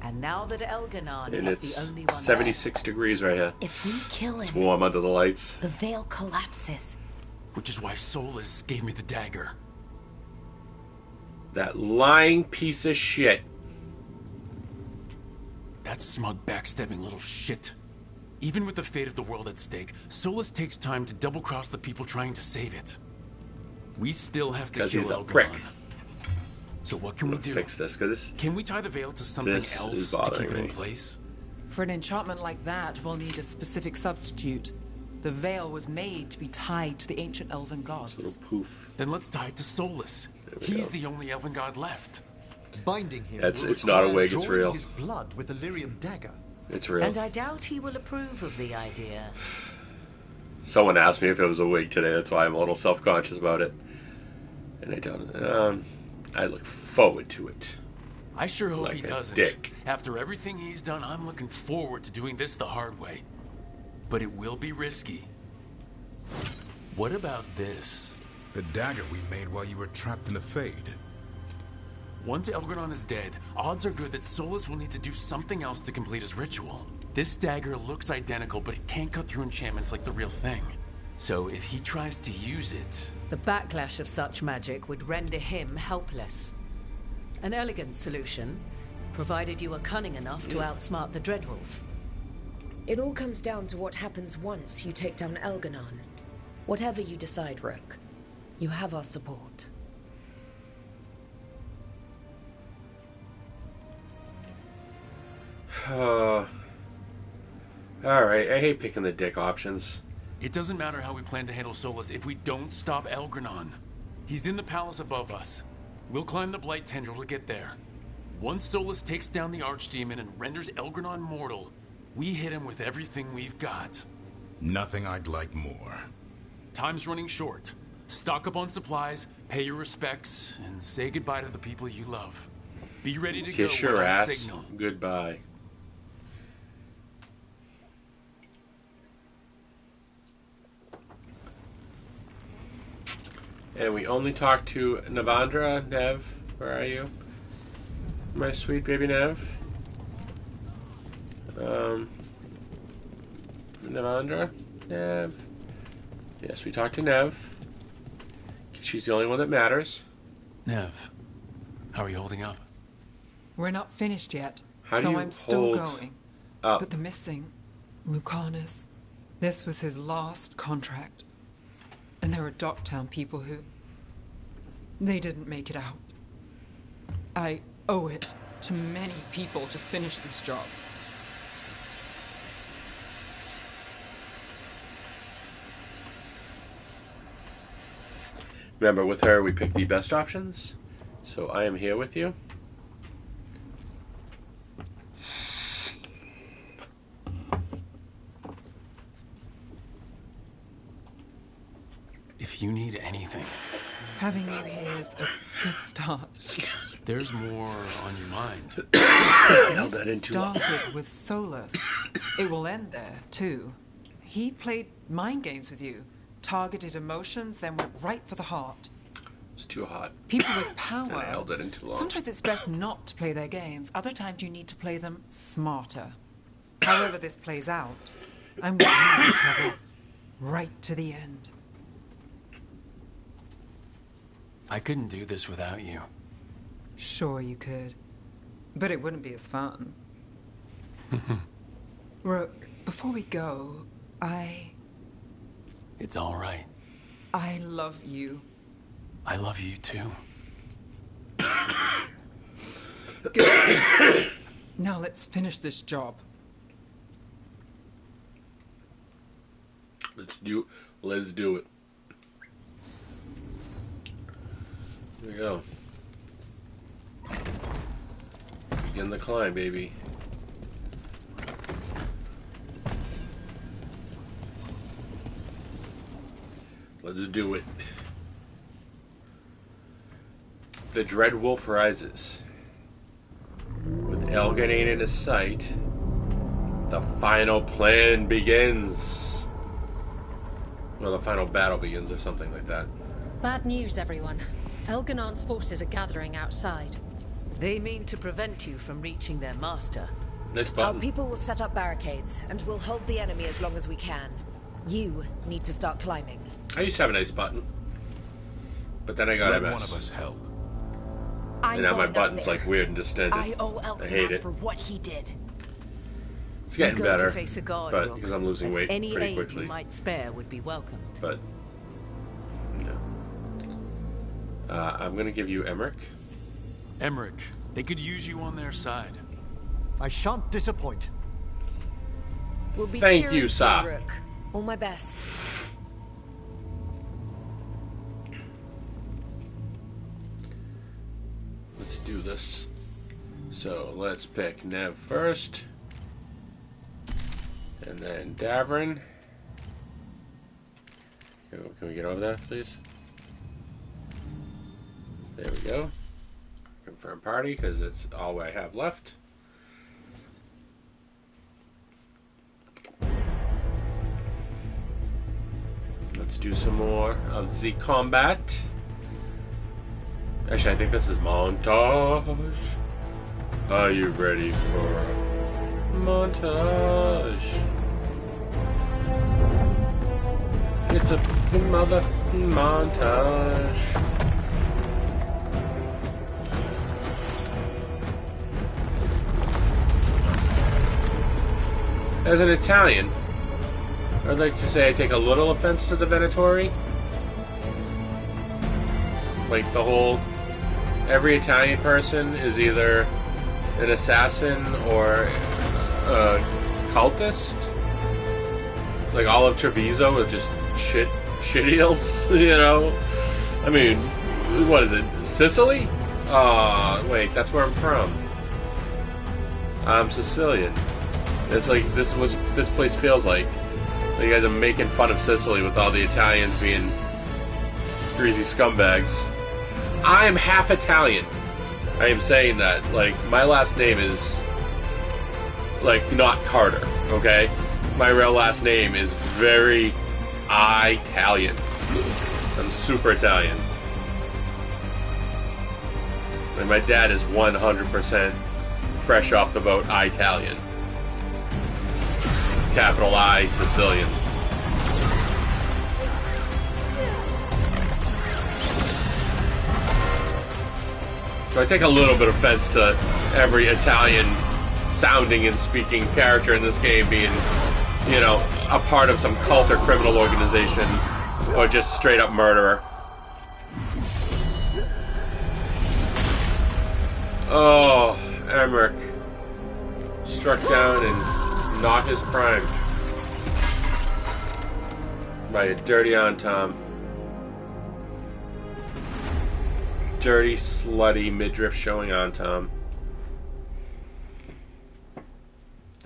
And now that Elganon And is it's the only one 76 degrees right here. If we kill It's him, warm under the lights. the veil collapses. Which is why Solus gave me the dagger. That lying piece of shit. That smug, backstabbing little shit. Even with the fate of the world at stake, Solus takes time to double-cross the people trying to save it. We still have to kill he's a Elganon. prick. So what can we do? Fix this, because Can we tie the veil to something this else is to keep bothering it in me. place? For an enchantment like that, we'll need a specific substitute. The veil was made to be tied to the ancient elven gods. Little poof. Then let's tie it to Solus. He's the only elven god left. Binding him. It's will not a require wig, it's drawing real. His blood with the lyrium dagger. It's real. And I doubt he will approve of the idea. Someone asked me if it was a wig today. That's why I'm a little self-conscious about it. And I don't. I look forward to it. I sure hope Like he a doesn't. dick. After everything he's done, I'm looking forward to doing this the hard way. But it will be risky. What about this? The dagger we made while you were trapped in the Fade. Once Elgranon is dead, odds are good that Solus will need to do something else to complete his ritual. This dagger looks identical, but it can't cut through enchantments like the real thing. So if he tries to use it... The backlash of such magic would render him helpless. An elegant solution, provided you are cunning enough to outsmart the Dreadwolf. It all comes down to what happens once you take down Elganon. Whatever you decide, Rook, you have our support. Alright, I hate picking the dick options. It doesn't matter how we plan to handle Solus if we don't stop Elgranon. He's in the palace above us. We'll climb the Blight Tendril to get there. Once Solus takes down the Archdemon and renders Elgranon mortal, we hit him with everything we've got. Nothing I'd like more. Time's running short. Stock up on supplies, pay your respects, and say goodbye to the people you love. Be ready to Kiss go your when I ass. signal. Goodbye. And we only talked to Navandra. Nev, where are you? My sweet baby Nev. Navandra? Nev. Yes, we talked to Nev. She's the only one that matters. Nev, how are you holding up? We're not finished yet, How do so you I'm still hold going. up? But the missing Lucanus, this was his last contract. And there are Docktown people who... they didn't make it out. I owe it to many people to finish this job. Remember, with her, we picked the best options. So I am here with you. If you need anything, Having you here is a good start. there's more on your mind. We started with Solus. It will end there, too. He played mind games with you, targeted emotions, then went right for the heart. It's too hot. People with power. And I held it in too long. Sometimes it's best not to play their games. Other times you need to play them smarter. However this plays out, I'm with you in trouble. Right to the end. I couldn't do this without you. Sure you could. But it wouldn't be as fun. Rook, before we go, It's all right. I love you. I love you too. Good. Now let's finish this job. Let's do it. Here we go. Begin the climb, baby. Let's do it. The Dread Wolf rises. With Elgranon in his sight, the final plan begins. Well, the final battle begins, or something like that. Bad news, everyone. Elganon's forces are gathering outside. They mean to prevent you from reaching their master. Next Our button. people will set up barricades, and we'll hold the enemy as long as we can. You need to start climbing. I used to have a nice button, but then I got Let MS. one of us help. And now my button's like weird and distended. I owe I hate Elganon it. for what he did. It's getting You're going better, to face a guard, but Rook, because I'm losing and weight any pretty aid quickly. you might spare would be welcomed. But no. I'm gonna give you Emmerich. Emmerich, they could use you on their side. I shan't disappoint. We'll be Thank cheering you, for Sa. Rook. All my best. Let's do this. So let's pick Nev first, and then Davrin. Can we get over there, please? There we go. Confirm party, because it's all I have left. Let's do some more of the combat. Actually, I think this is montage. Are you ready for montage? It's a mother montage. As an Italian, I'd like to say I take a little offense to the Venatori. Like the whole, every Italian person is either an assassin or a cultist. Like all of Treviso is just shit heels, you know? I mean, what is it? Sicily? Wait, that's where I'm from. I'm Sicilian. It's like this place feels like. You guys are making fun of Sicily with all the Italians being greasy scumbags. I am half Italian. I am saying that. Like, my last name is, like, not Carter, okay? My real last name is very Italian. I'm super Italian. And my dad is 100% fresh off the boat Italian. Capital I, Sicilian. So I take a little bit of offense to every Italian sounding and speaking character in this game being, you know, a part of some cult or criminal organization, or just straight up murderer. Oh, Emmerich. Struck down and not his prime. By a dirty Antom. Dirty, slutty, midriff showing Antom.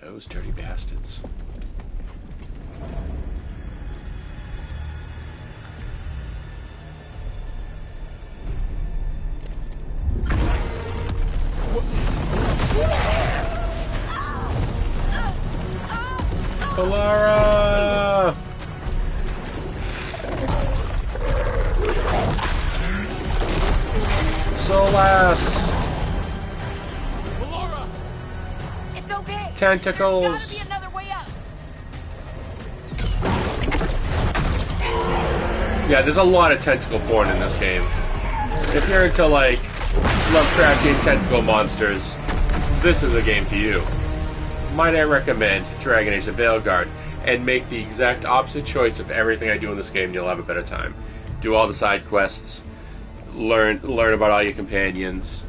Those dirty bastards. Valara! Solas! Valara! It's okay! Tentacles! There's gotta be another way up! Yeah, there's a lot of tentacle porn in this game. If you're into, like, Lovecraftian tentacle monsters, this is a game for you. Might I recommend Dragon Age the Veilguard and make the exact opposite choice of everything I do in this game, and you'll have a better time. Do all the side quests, learn about all your companions,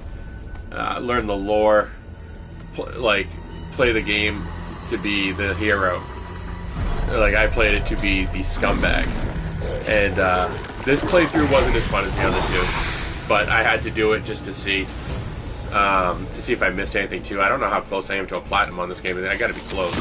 learn the lore, play the game to be the hero. Like, I played it to be the scumbag. And this playthrough wasn't as fun as the other two, but I had to do it just to see if I missed anything too. I don't know how close I am to a platinum on this game, and I gotta be close.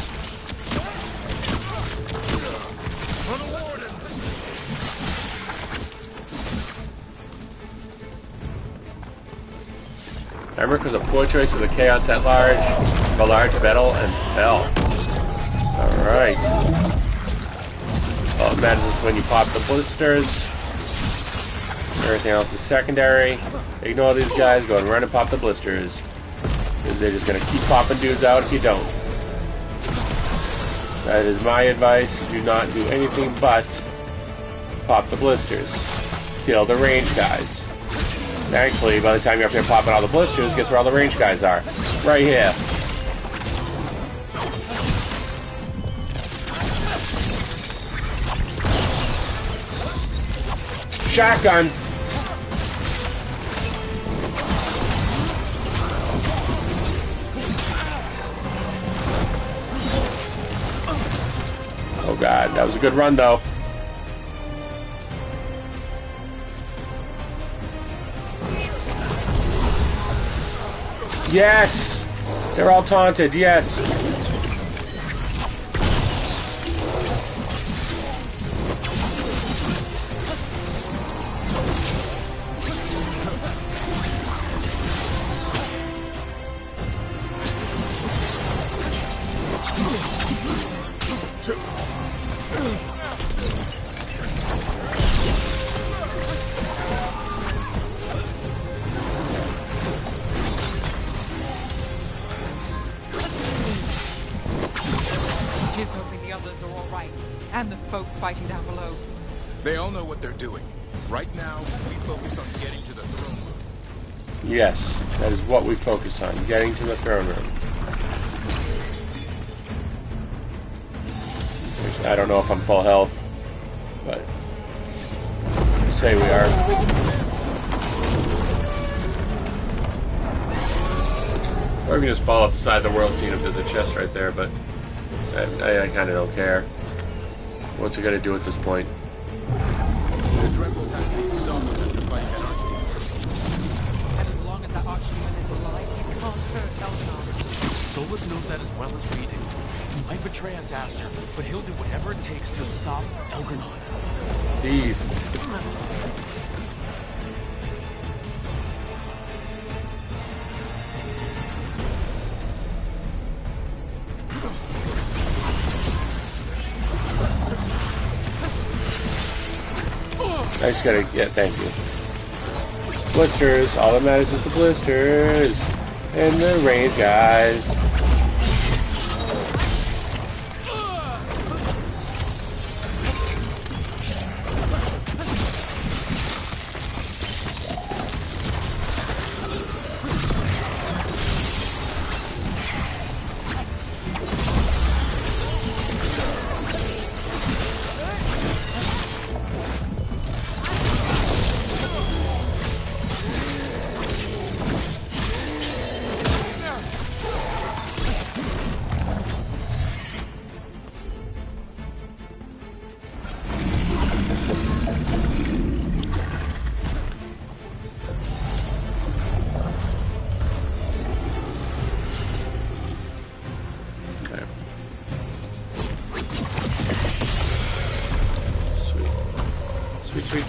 Emmerich was a poor choice of the chaos at large, of a large battle, and fell. Alright. All that matters is when you pop the blisters. Everything else is secondary. Ignore these guys, go and run and pop the blisters. Because they're just going to keep popping dudes out if you don't. That is my advice. Do not do anything but pop the blisters. Kill the range guys. Thankfully, by the time you're up here popping all the blisters, guess where all the range guys are? Right here. Shotgun! Oh god, that was a good run though. Yes! They're all taunted, yes! Here's hoping the others are all right, and the folks fighting down below. They all know what they're doing. Right now, we focus on getting to the throne room. Yes, that is what we focus on, getting to the throne room. Which I don't know if I'm full health, but say we are. Or we can just fall off the side of the world seeing if there's a chest right there, but I kind of don't care. What's it going to do at this point? The Dreadful has to be exhausted to fight that archdeacon. Solus knows that as well as we do. He might betray us after, but he'll do whatever it takes to stop Elgranon. These. I just gotta get, thank you. Blisters, all that matters is the blisters. And the range, guys.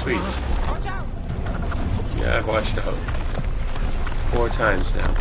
Sweet. Yeah, I've watched out 4 times now.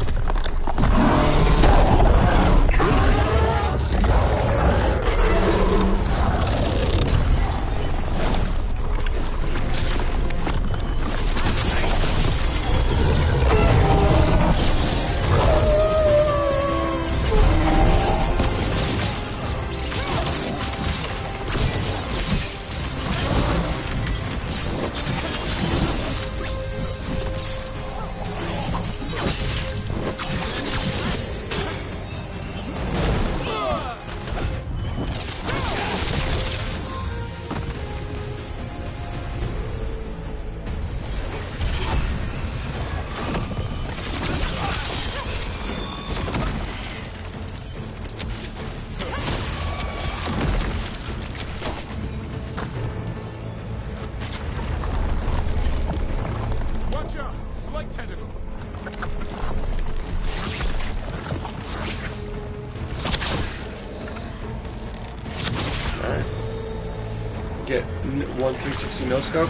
Get 1 360 no scope.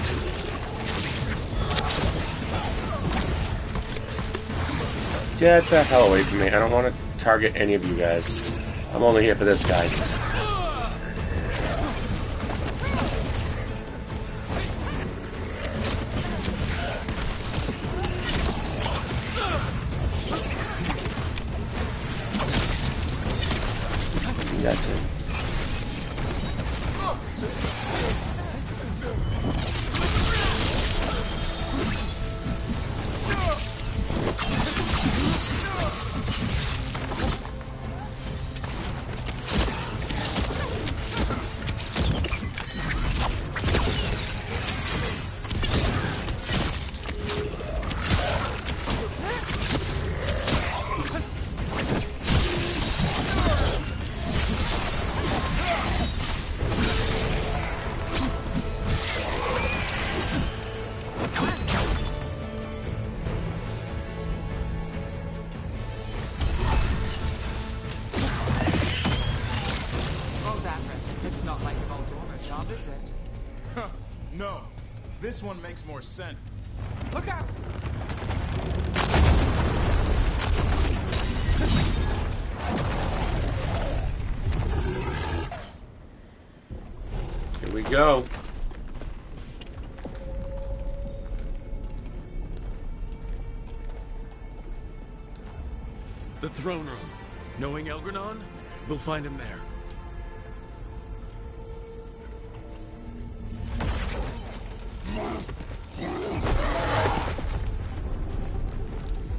Get the hell away from me. I don't want to target any of you guys. I'm only here for this guy. That's it. No, this one makes more sense. Look out! Here we go. The throne room. Knowing Elgranon, we'll find him there.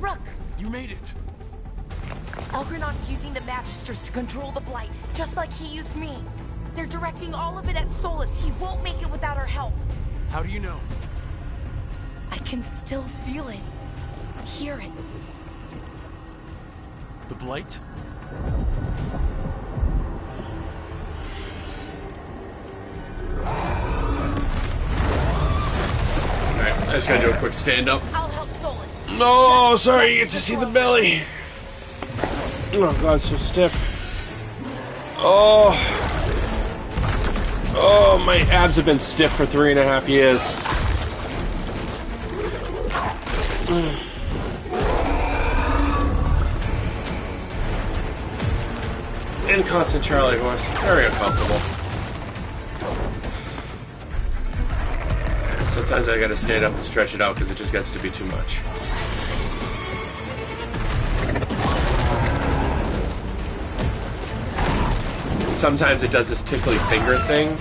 Rook! You made it! Elgranon's using the Magisters to control the Blight, just like he used me. They're directing all of it at Solus. He won't make it without our help. How do you know? I can still feel it. Hear it. The Blight? Alright, I just gotta do a quick stand up. I'll help Solus. No, sorry, you get to see the belly. Oh god, it's so stiff. Oh. Oh, my abs have been stiff for 3.5 years. In constant Charlie horse. It's very uncomfortable. Sometimes I gotta stand up and stretch it out because it just gets to be too much. Sometimes it does this tickly finger thing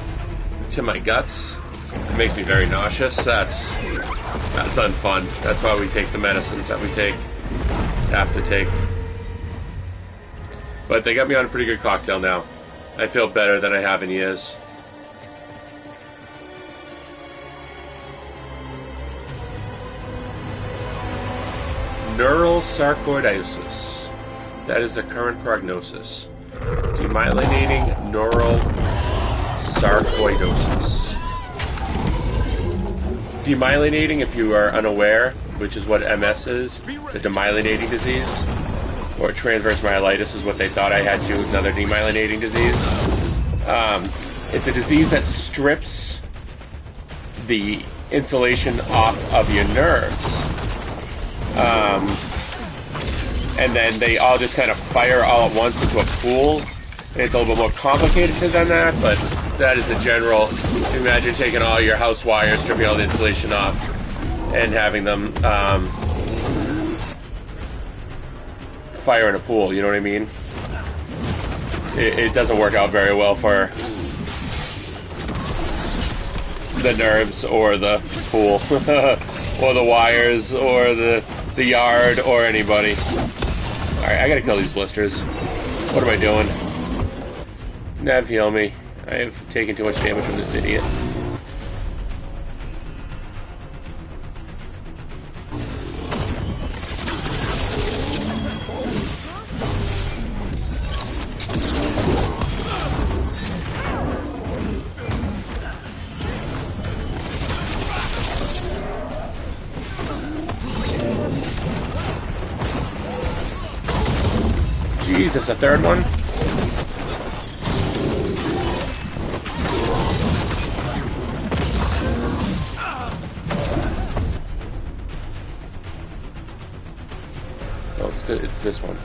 to my guts. It makes me very nauseous. That's unfun. That's why we take the medicines that we have to take. But they got me on a pretty good cocktail now. I feel better than I have in years. Neural sarcoidosis. That is the current prognosis. Demyelinating neural sarcoidosis. Demyelinating, if you are unaware, which is what MS is, it's a demyelinating disease. Or transverse myelitis is what they thought I had too, another demyelinating disease. It's a disease that strips the insulation off of your nerves. And then they all just kind of fire all at once into a pool. And it's a little bit more complicated than that, but that is the general. Imagine taking all your house wires, stripping all the insulation off, and having them fire in a pool, you know what I mean? It doesn't work out very well for the nerves or the pool or the wires or the yard or anybody. Alright, I gotta kill these blisters. What am I doing? Nav, heal me. I have taken too much damage from this idiot. Jesus, a third one? Oh, it's this one.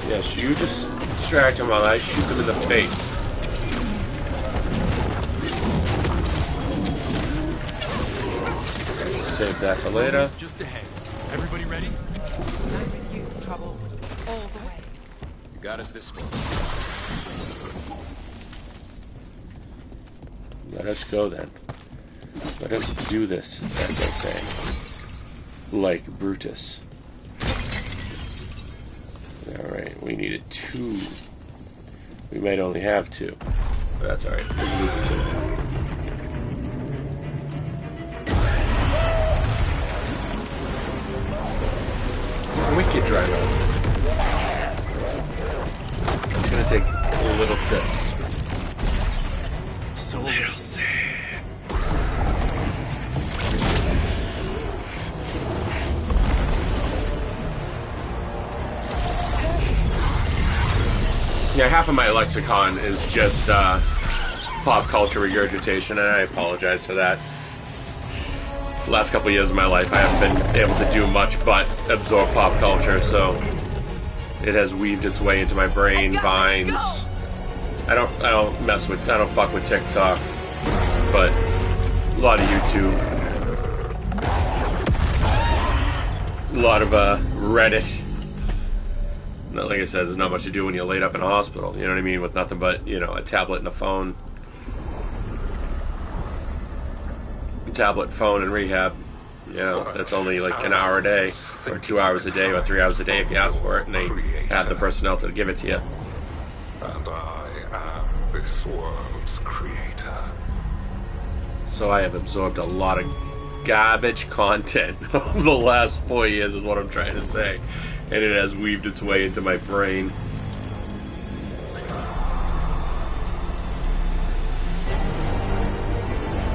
Yes, you just distract him while I shoot him in the face. Save that for later. Just ahead. Everybody ready? I'm with you, Trouble. All the way. You got us this one. Let us go then. Let us do this, as they say. Like Brutus. Alright, we needed 2. We might only have 2. But that's alright. We can move to 2 now. Wicked dry mouth. I'm gonna take little sips. So little sips. Yeah, half of my lexicon is just pop culture regurgitation, and I apologize for that. The last couple of years of my life, I haven't been able to do much but absorb pop culture, so it has weaved its way into my brain. Vines. I don't fuck with TikTok, but a lot of YouTube, a lot of Reddit. Like I said, there's not much to do when you're laid up in a hospital. You know what I mean? With nothing but a tablet and a phone. Tablet, phone, and rehab. That's only like an hour a day, or 2 hours a day, or 3 hours a day if you ask for it, and they have the personnel to give it to you. And I am this world's creator. So I have absorbed a lot of garbage content over the last 4 years, is what I'm trying to say, and it has weaved its way into my brain.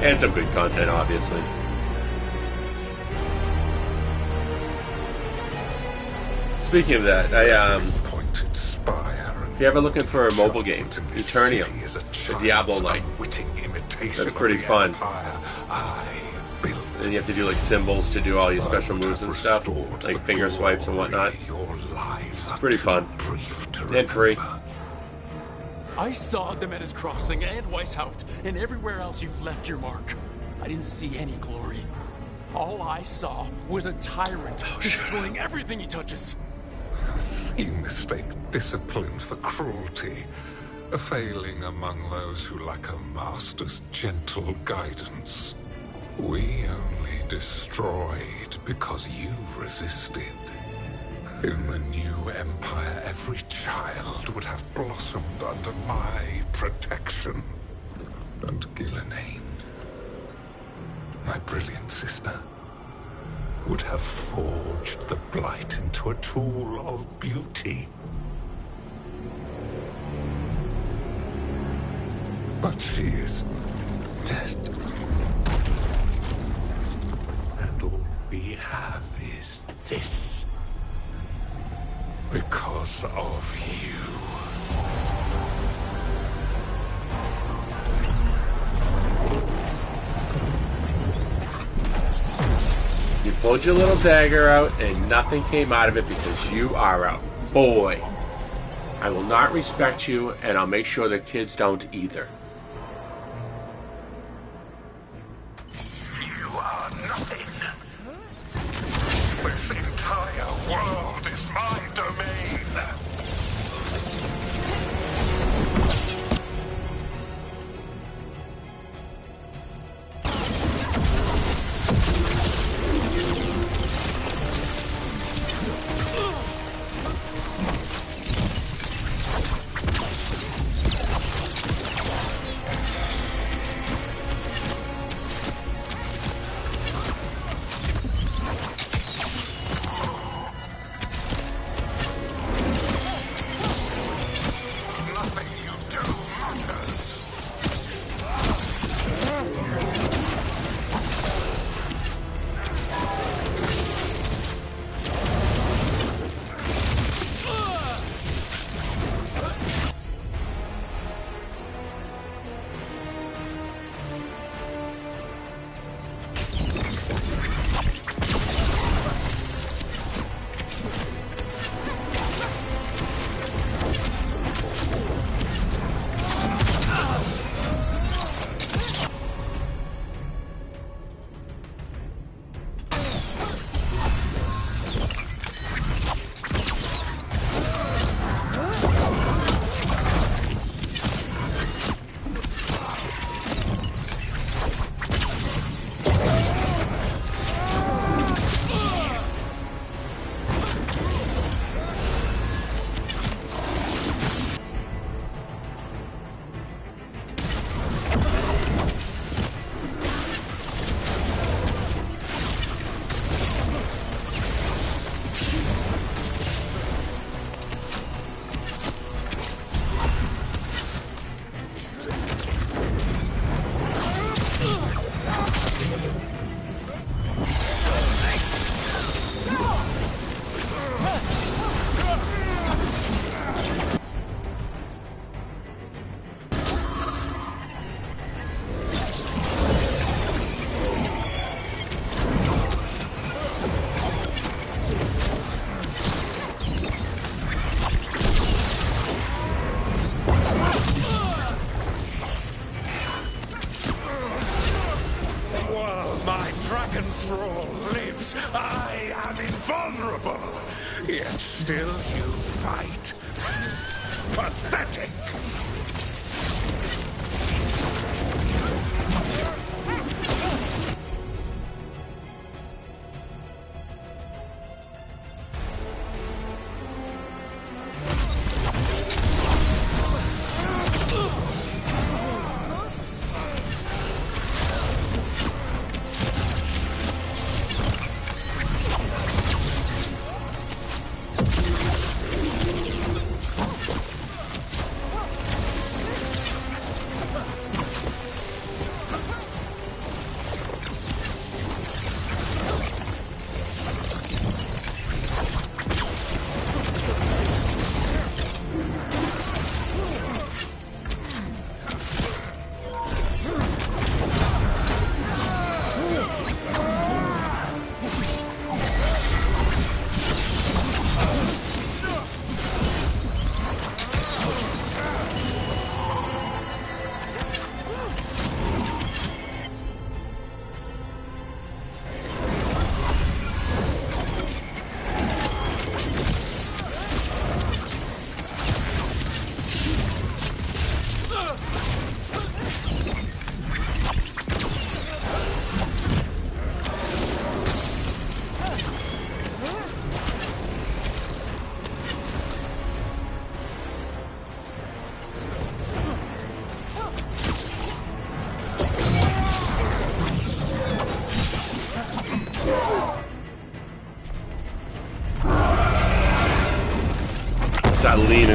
And some good content, obviously. Speaking of that, if you're ever looking for a mobile game, Eternium, the Diablo-like, that's pretty fun. And you have to do like symbols to do all your special moves and stuff, like finger swipes and whatnot. It's pretty fun and free. I saw the Menace Crossing and Weishaupt, and everywhere else you've left your mark. I didn't see any glory. All I saw was a tyrant destroying everything he touches. You mistake discipline for cruelty, a failing among those who lack a master's gentle guidance. We only destroyed because you resisted. In the new empire, every child would have blossomed under my protection. And Gillenane, my brilliant sister, would have forged the Blight into a tool of beauty. But she is dead. And all we have is this. Because of you. You pulled your little dagger out and nothing came out of it because you are a boy. I will not respect you, and I'll make sure the kids don't either. You are nothing. This entire world is my domain. Yet still you fight. Pathetic!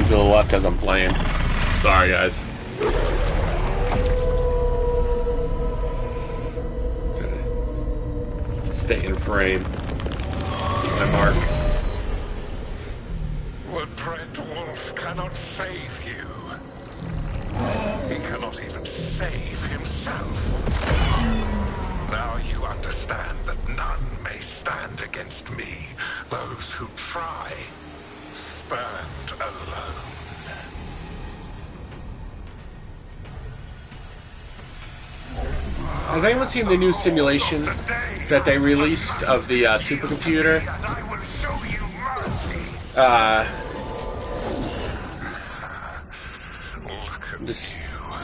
to the left as I'm playing. Sorry, guys. Stay in frame. Keep my mark. The dread wolf cannot save you. He cannot even save himself. Now you understand that none may stand against me. Those who try stand alone. Has anyone seen the new simulation that they released of the supercomputer?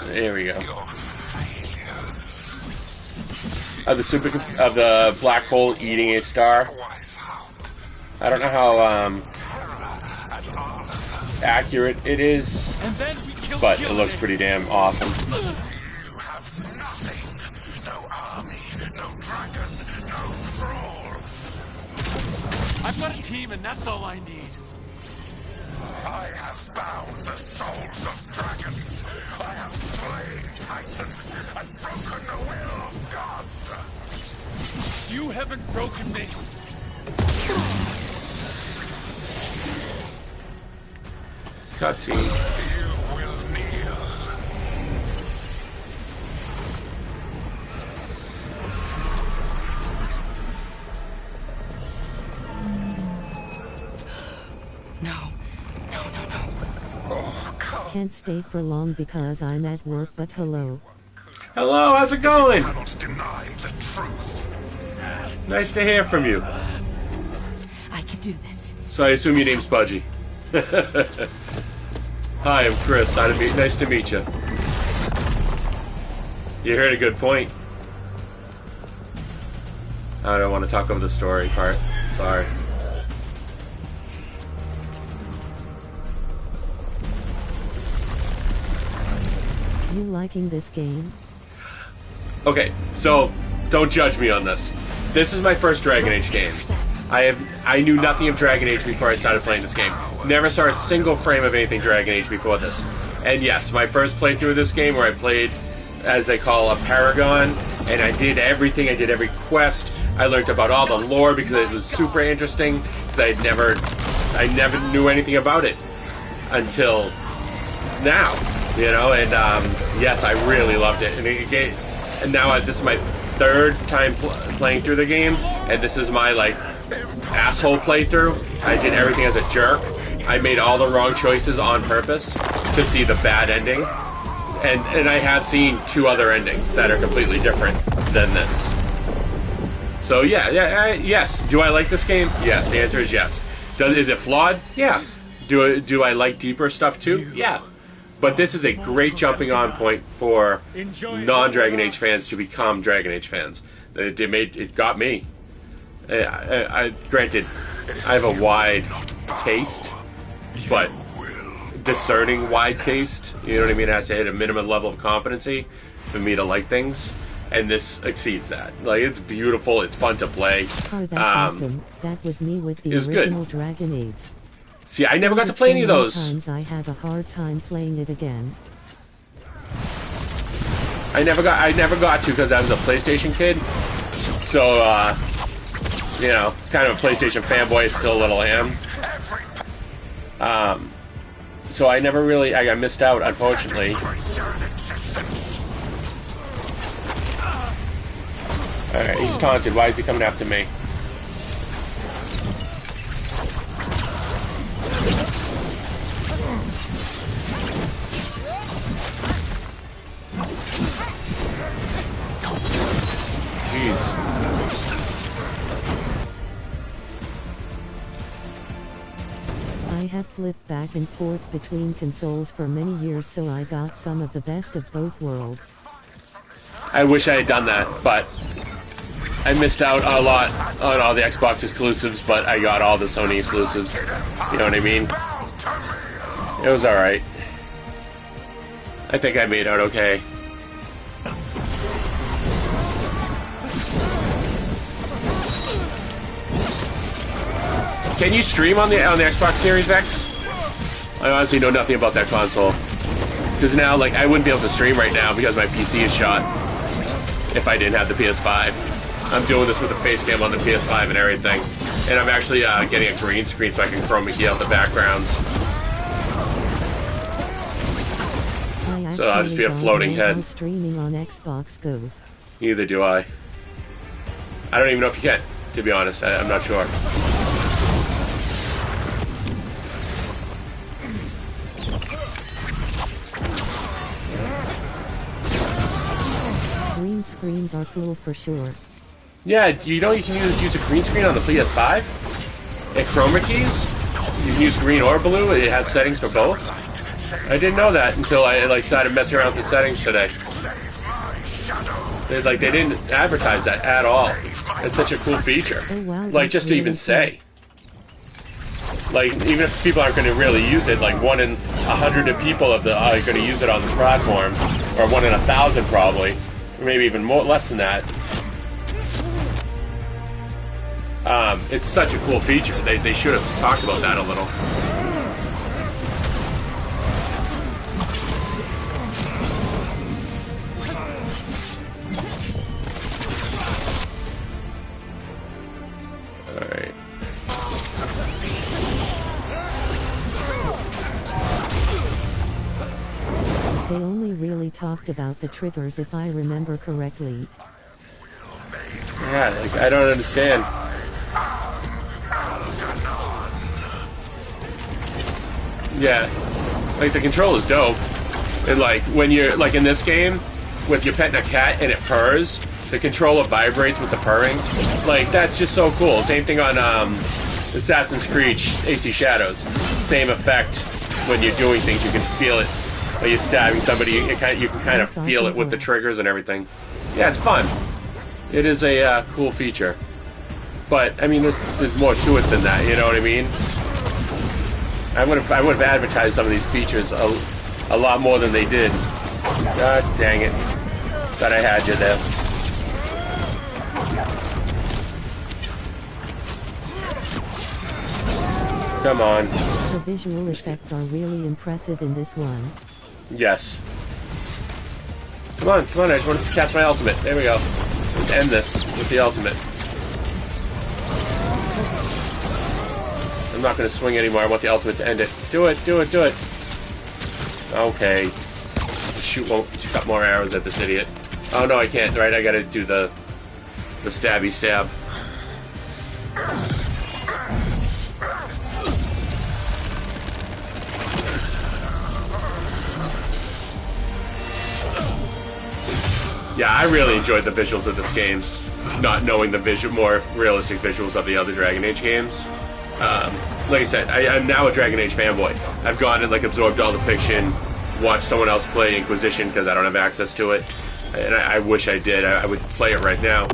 There we go. Of the black hole eating a star. I don't know how accurate it is, but it looks pretty damn awesome. I've got a team, and that's all I need. I have bound the souls of dragons. I have slain titans and broken the will of gods. You haven't broken me. Cutscene. You will kneel. Can't stay for long because I'm at work, but hello. Hello, how's it going? Cannot deny the truth. Nice to hear from you. I can do this. So I assume your name's Pudgy. Hi, I'm Kris. Nice to meet you. You heard a good point. I don't want to talk over the story part. Sorry. You liking this game? Okay, so don't judge me on this. This is my first Dragon Age game. I knew nothing of Dragon Age before I started playing this game. Never saw a single frame of anything Dragon Age before this. And yes, my first playthrough of this game, where I played as they call a Paragon, and I did everything. I did every quest. I learned about all the lore because it was super interesting. Because I never knew anything about it until now. You know, and yes, I really loved it. And now this is my third time playing through the game, and this is my asshole playthrough. I did everything as a jerk. I made all the wrong choices on purpose to see the bad ending, and I have seen 2 other endings that are completely different than this. So yes. Do I like this game? Yes. The answer is yes. Is it flawed? Yeah. Do I like deeper stuff too? Yeah. But this is a great jumping on point for non-Dragon Age fans to become Dragon Age fans. It got me. Granted, I have a wide taste, but discerning wide taste. You know what I mean? It has to hit a minimum level of competency for me to like things, and this exceeds that. It's beautiful. It's fun to play. Oh, that's awesome. That was me with the original Dragon Age. See, I never got to play any of those. Sometimes I have a hard time playing it again. I never got to because I was a PlayStation kid. So, you know, kind of a PlayStation fanboy, still a little am. So I never really, I missed out, unfortunately. Alright, he's taunted. Why is he coming after me? I have flipped back and forth between consoles for many years, so I got some of the best of both worlds. I wish I had done that, but I missed out a lot on all the Xbox exclusives, but I got all the Sony exclusives. You know what I mean? It was alright. I think I made out okay. Can you stream on the Xbox Series X? I honestly know nothing about that console. Because now, like, I wouldn't be able to stream right now because my PC is shot if I didn't have the PS5. I'm doing this with a face cam on the PS5 and everything. And I'm actually getting a green screen so I can chroma key out the background. So I'll just be a floating head. Streaming on Xbox goes. Neither do I. I don't even know if you can, to be honest. I'm not sure. Green screens are cool for sure. Yeah, you know you can use a green screen on the PS5? It chroma keys? You can use green or blue. It has settings for both. I didn't know that until I started messing around with the settings today. They didn't advertise that at all. It's such a cool feature. Oh, wow, like, just to even say. Like, even if people aren't going to really use it, like 1 in 100 of people are going to use it on the platform, or 1 in 1,000 probably, or maybe even more, less than that. It's such a cool feature. They should have talked about that a little. Alright. They only really talked about the triggers if I remember correctly. Yeah, like, I don't understand. Yeah, like the control is dope, and like when you're like in this game, with you're petting a cat and it purrs, the controller vibrates with the purring. Like that's just so cool. Same thing on Assassin's Creed AC Shadows. Same effect when you're doing things. You can feel it. When you're stabbing somebody, you can kind of feel it with the triggers and everything. Yeah, it's fun. It is a cool feature, but I mean, there's more to it than that. You know what I mean? I would have advertised some of these features a lot more than they did. God dang it. Thought I had you there. Come on. The visual effects are really impressive in this one. Yes. Come on, I just want to cast my ultimate. There we go. Let's end this with the ultimate. I'm not going to swing anymore. I want the ultimate to end it. Do it. Okay. Shoot got more arrows at this idiot. Oh no, I can't. Right, I got to do the stabby stab. Yeah, I really enjoyed the visuals of this game, not knowing the more realistic visuals of the other Dragon Age games. Like I said, I'm now a Dragon Age fanboy. I've gone and like absorbed all the fiction, watched someone else play Inquisition because I don't have access to it, and I wish I did. I would play it right now.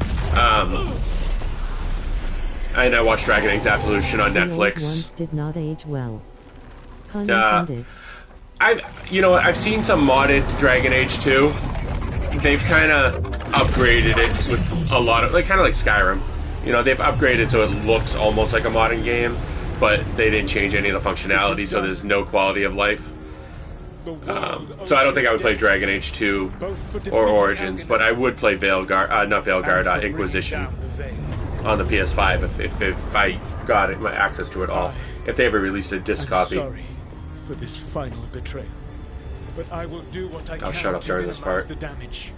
And I watched Dragon Age Absolution on Netflix. The old ones did not age well. Pun intended. I've seen some modded Dragon Age 2. They've kind of upgraded it with a lot of, like, kind of like Skyrim. You know, they've upgraded so it looks almost like a modern game, but they didn't change any of the functionality, so there's no quality of life. So I don't think I would play Dragon Age 2 or Origins, but I would play Veilguard, not Veilguard, Inquisition on the PS5 if I got my access to it all. If they ever released a disc copy. Sorry for this final betrayal, but I will do what I can shut up during this part. The damage.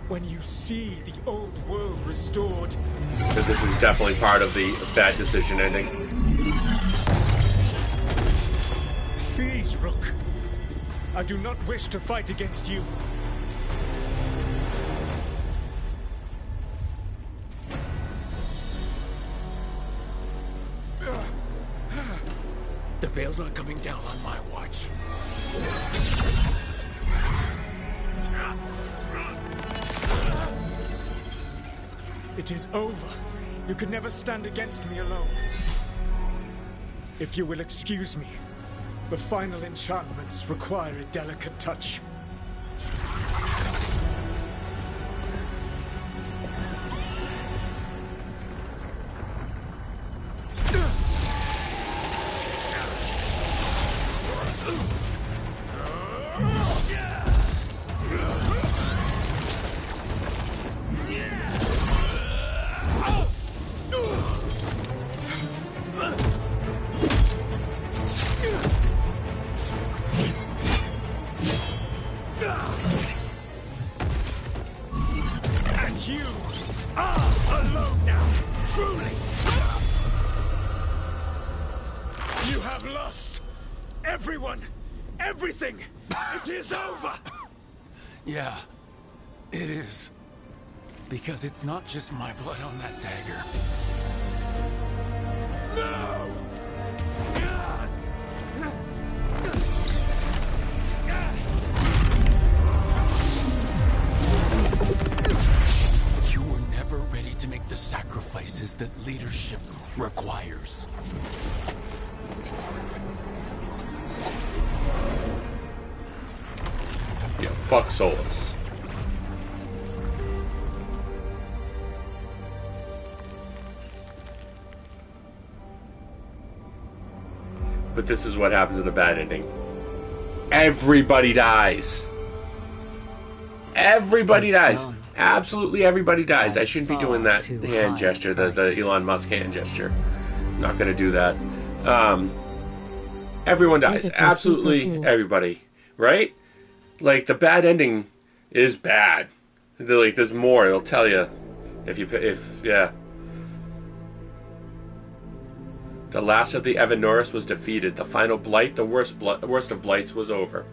When you see the old world restored, because this is definitely part of the bad decision ending. Please, Rook. I do not wish to fight against you. The veil's not coming down on my watch. It is over. You can never stand against me alone. If you will excuse me, the final enchantments require a delicate touch. And you are alone now, truly. You have lost everyone, everything. It is over. Yeah, it is. Because it's not just my blood on that dagger. No! You were never ready to make the sacrifices that leadership requires. Yeah, fuck Solus. But this is what happens in the bad ending. Everybody dies. Everybody dies. Absolutely everybody dies. I shouldn't be doing that hand gesture, the Elon Musk hand gesture. I'm not going to do that. Everyone dies. Absolutely everybody. Right? Like, the bad ending is bad. Like, there's more. It'll tell you. Yeah. The last of the Evan Norris was defeated. The final blight, the worst of blights, was over.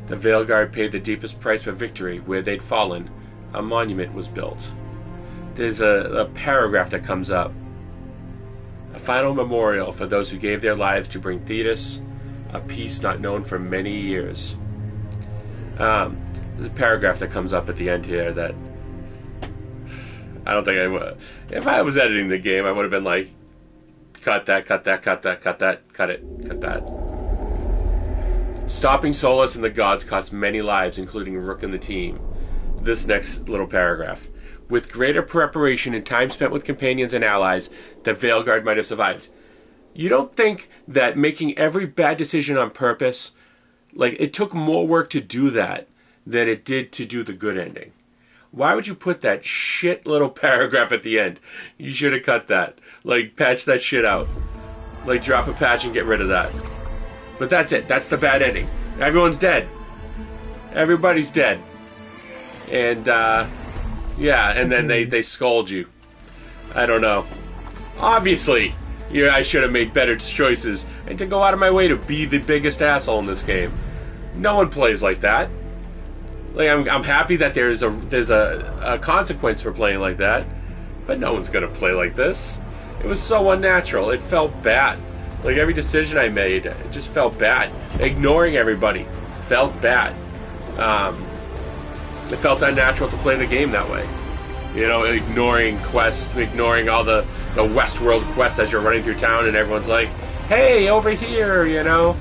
The Veilguard paid the deepest price for victory. Where they'd fallen, a monument was built. There's a paragraph that comes up. A final memorial for those who gave their lives to bring Thetis a peace not known for many years. There's a paragraph that comes up at the end here that I don't think I would. If I was editing the game, I would have been like, cut that, cut that, cut that, cut that, cut it, cut that. Stopping Solus and the gods cost many lives, including Rook and the team. This next little paragraph. With greater preparation and time spent with companions and allies, the Veilguard might have survived. You don't think that making every bad decision on purpose, like, it took more work to do that than it did to do the good ending? Why would you put that shit little paragraph at the end? You should have cut that. Like, patch that shit out. Like, drop a patch and get rid of that. But that's it. That's the bad ending. Everyone's dead. Everybody's dead. And, yeah, and then they scold you. I don't know. Obviously, I should have made better choices and to go out of my way to be the biggest asshole in this game. No one plays like that. Like, I'm happy that there's a consequence for playing like that, but no one's gonna play like this. It was so unnatural. It felt bad. Like, every decision I made, it just felt bad. Ignoring everybody felt bad. It felt unnatural to play the game that way. You know, ignoring quests, ignoring all the Westworld quests as you're running through town and everyone's like, hey, over here, you know?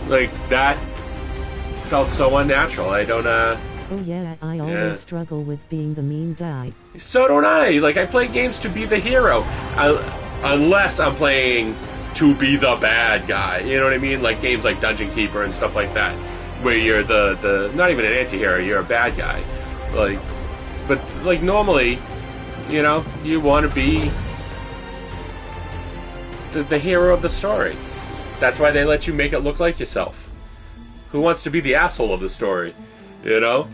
Like, that felt so unnatural. I don't, Oh yeah, I always struggle with being the mean guy. So don't I. Like, I play games to be the hero. Unless I'm playing to be the bad guy. You know what I mean? Like games like Dungeon Keeper and stuff like that. Where you're the not even an anti-hero, you're a bad guy. Like, but like normally, you know, you want to be the hero of the story. That's why they let you make it look like yourself. Who wants to be the asshole of the story? You know?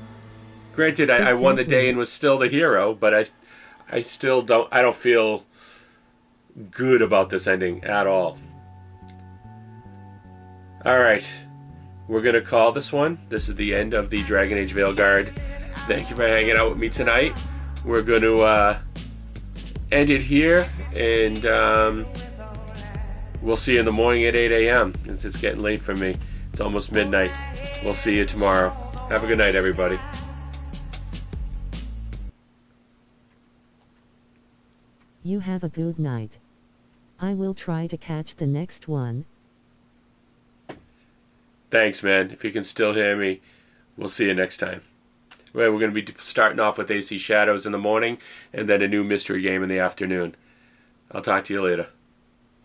Granted, I won the day and was still the hero, but I still don't feel good about this ending at all. Alright. We're going to call this one. This is the end of the Dragon Age Veilguard. Thank you for hanging out with me tonight. We're going to end it here, and we'll see you in the morning at 8 a.m. It's getting late for me. It's almost midnight. We'll see you tomorrow. Have a good night, everybody. You have a good night. I will try to catch the next one. Thanks, man. If you can still hear me, we'll see you next time. We're going to be starting off with AC Shadows in the morning, and then a new mystery game in the afternoon. I'll talk to you later.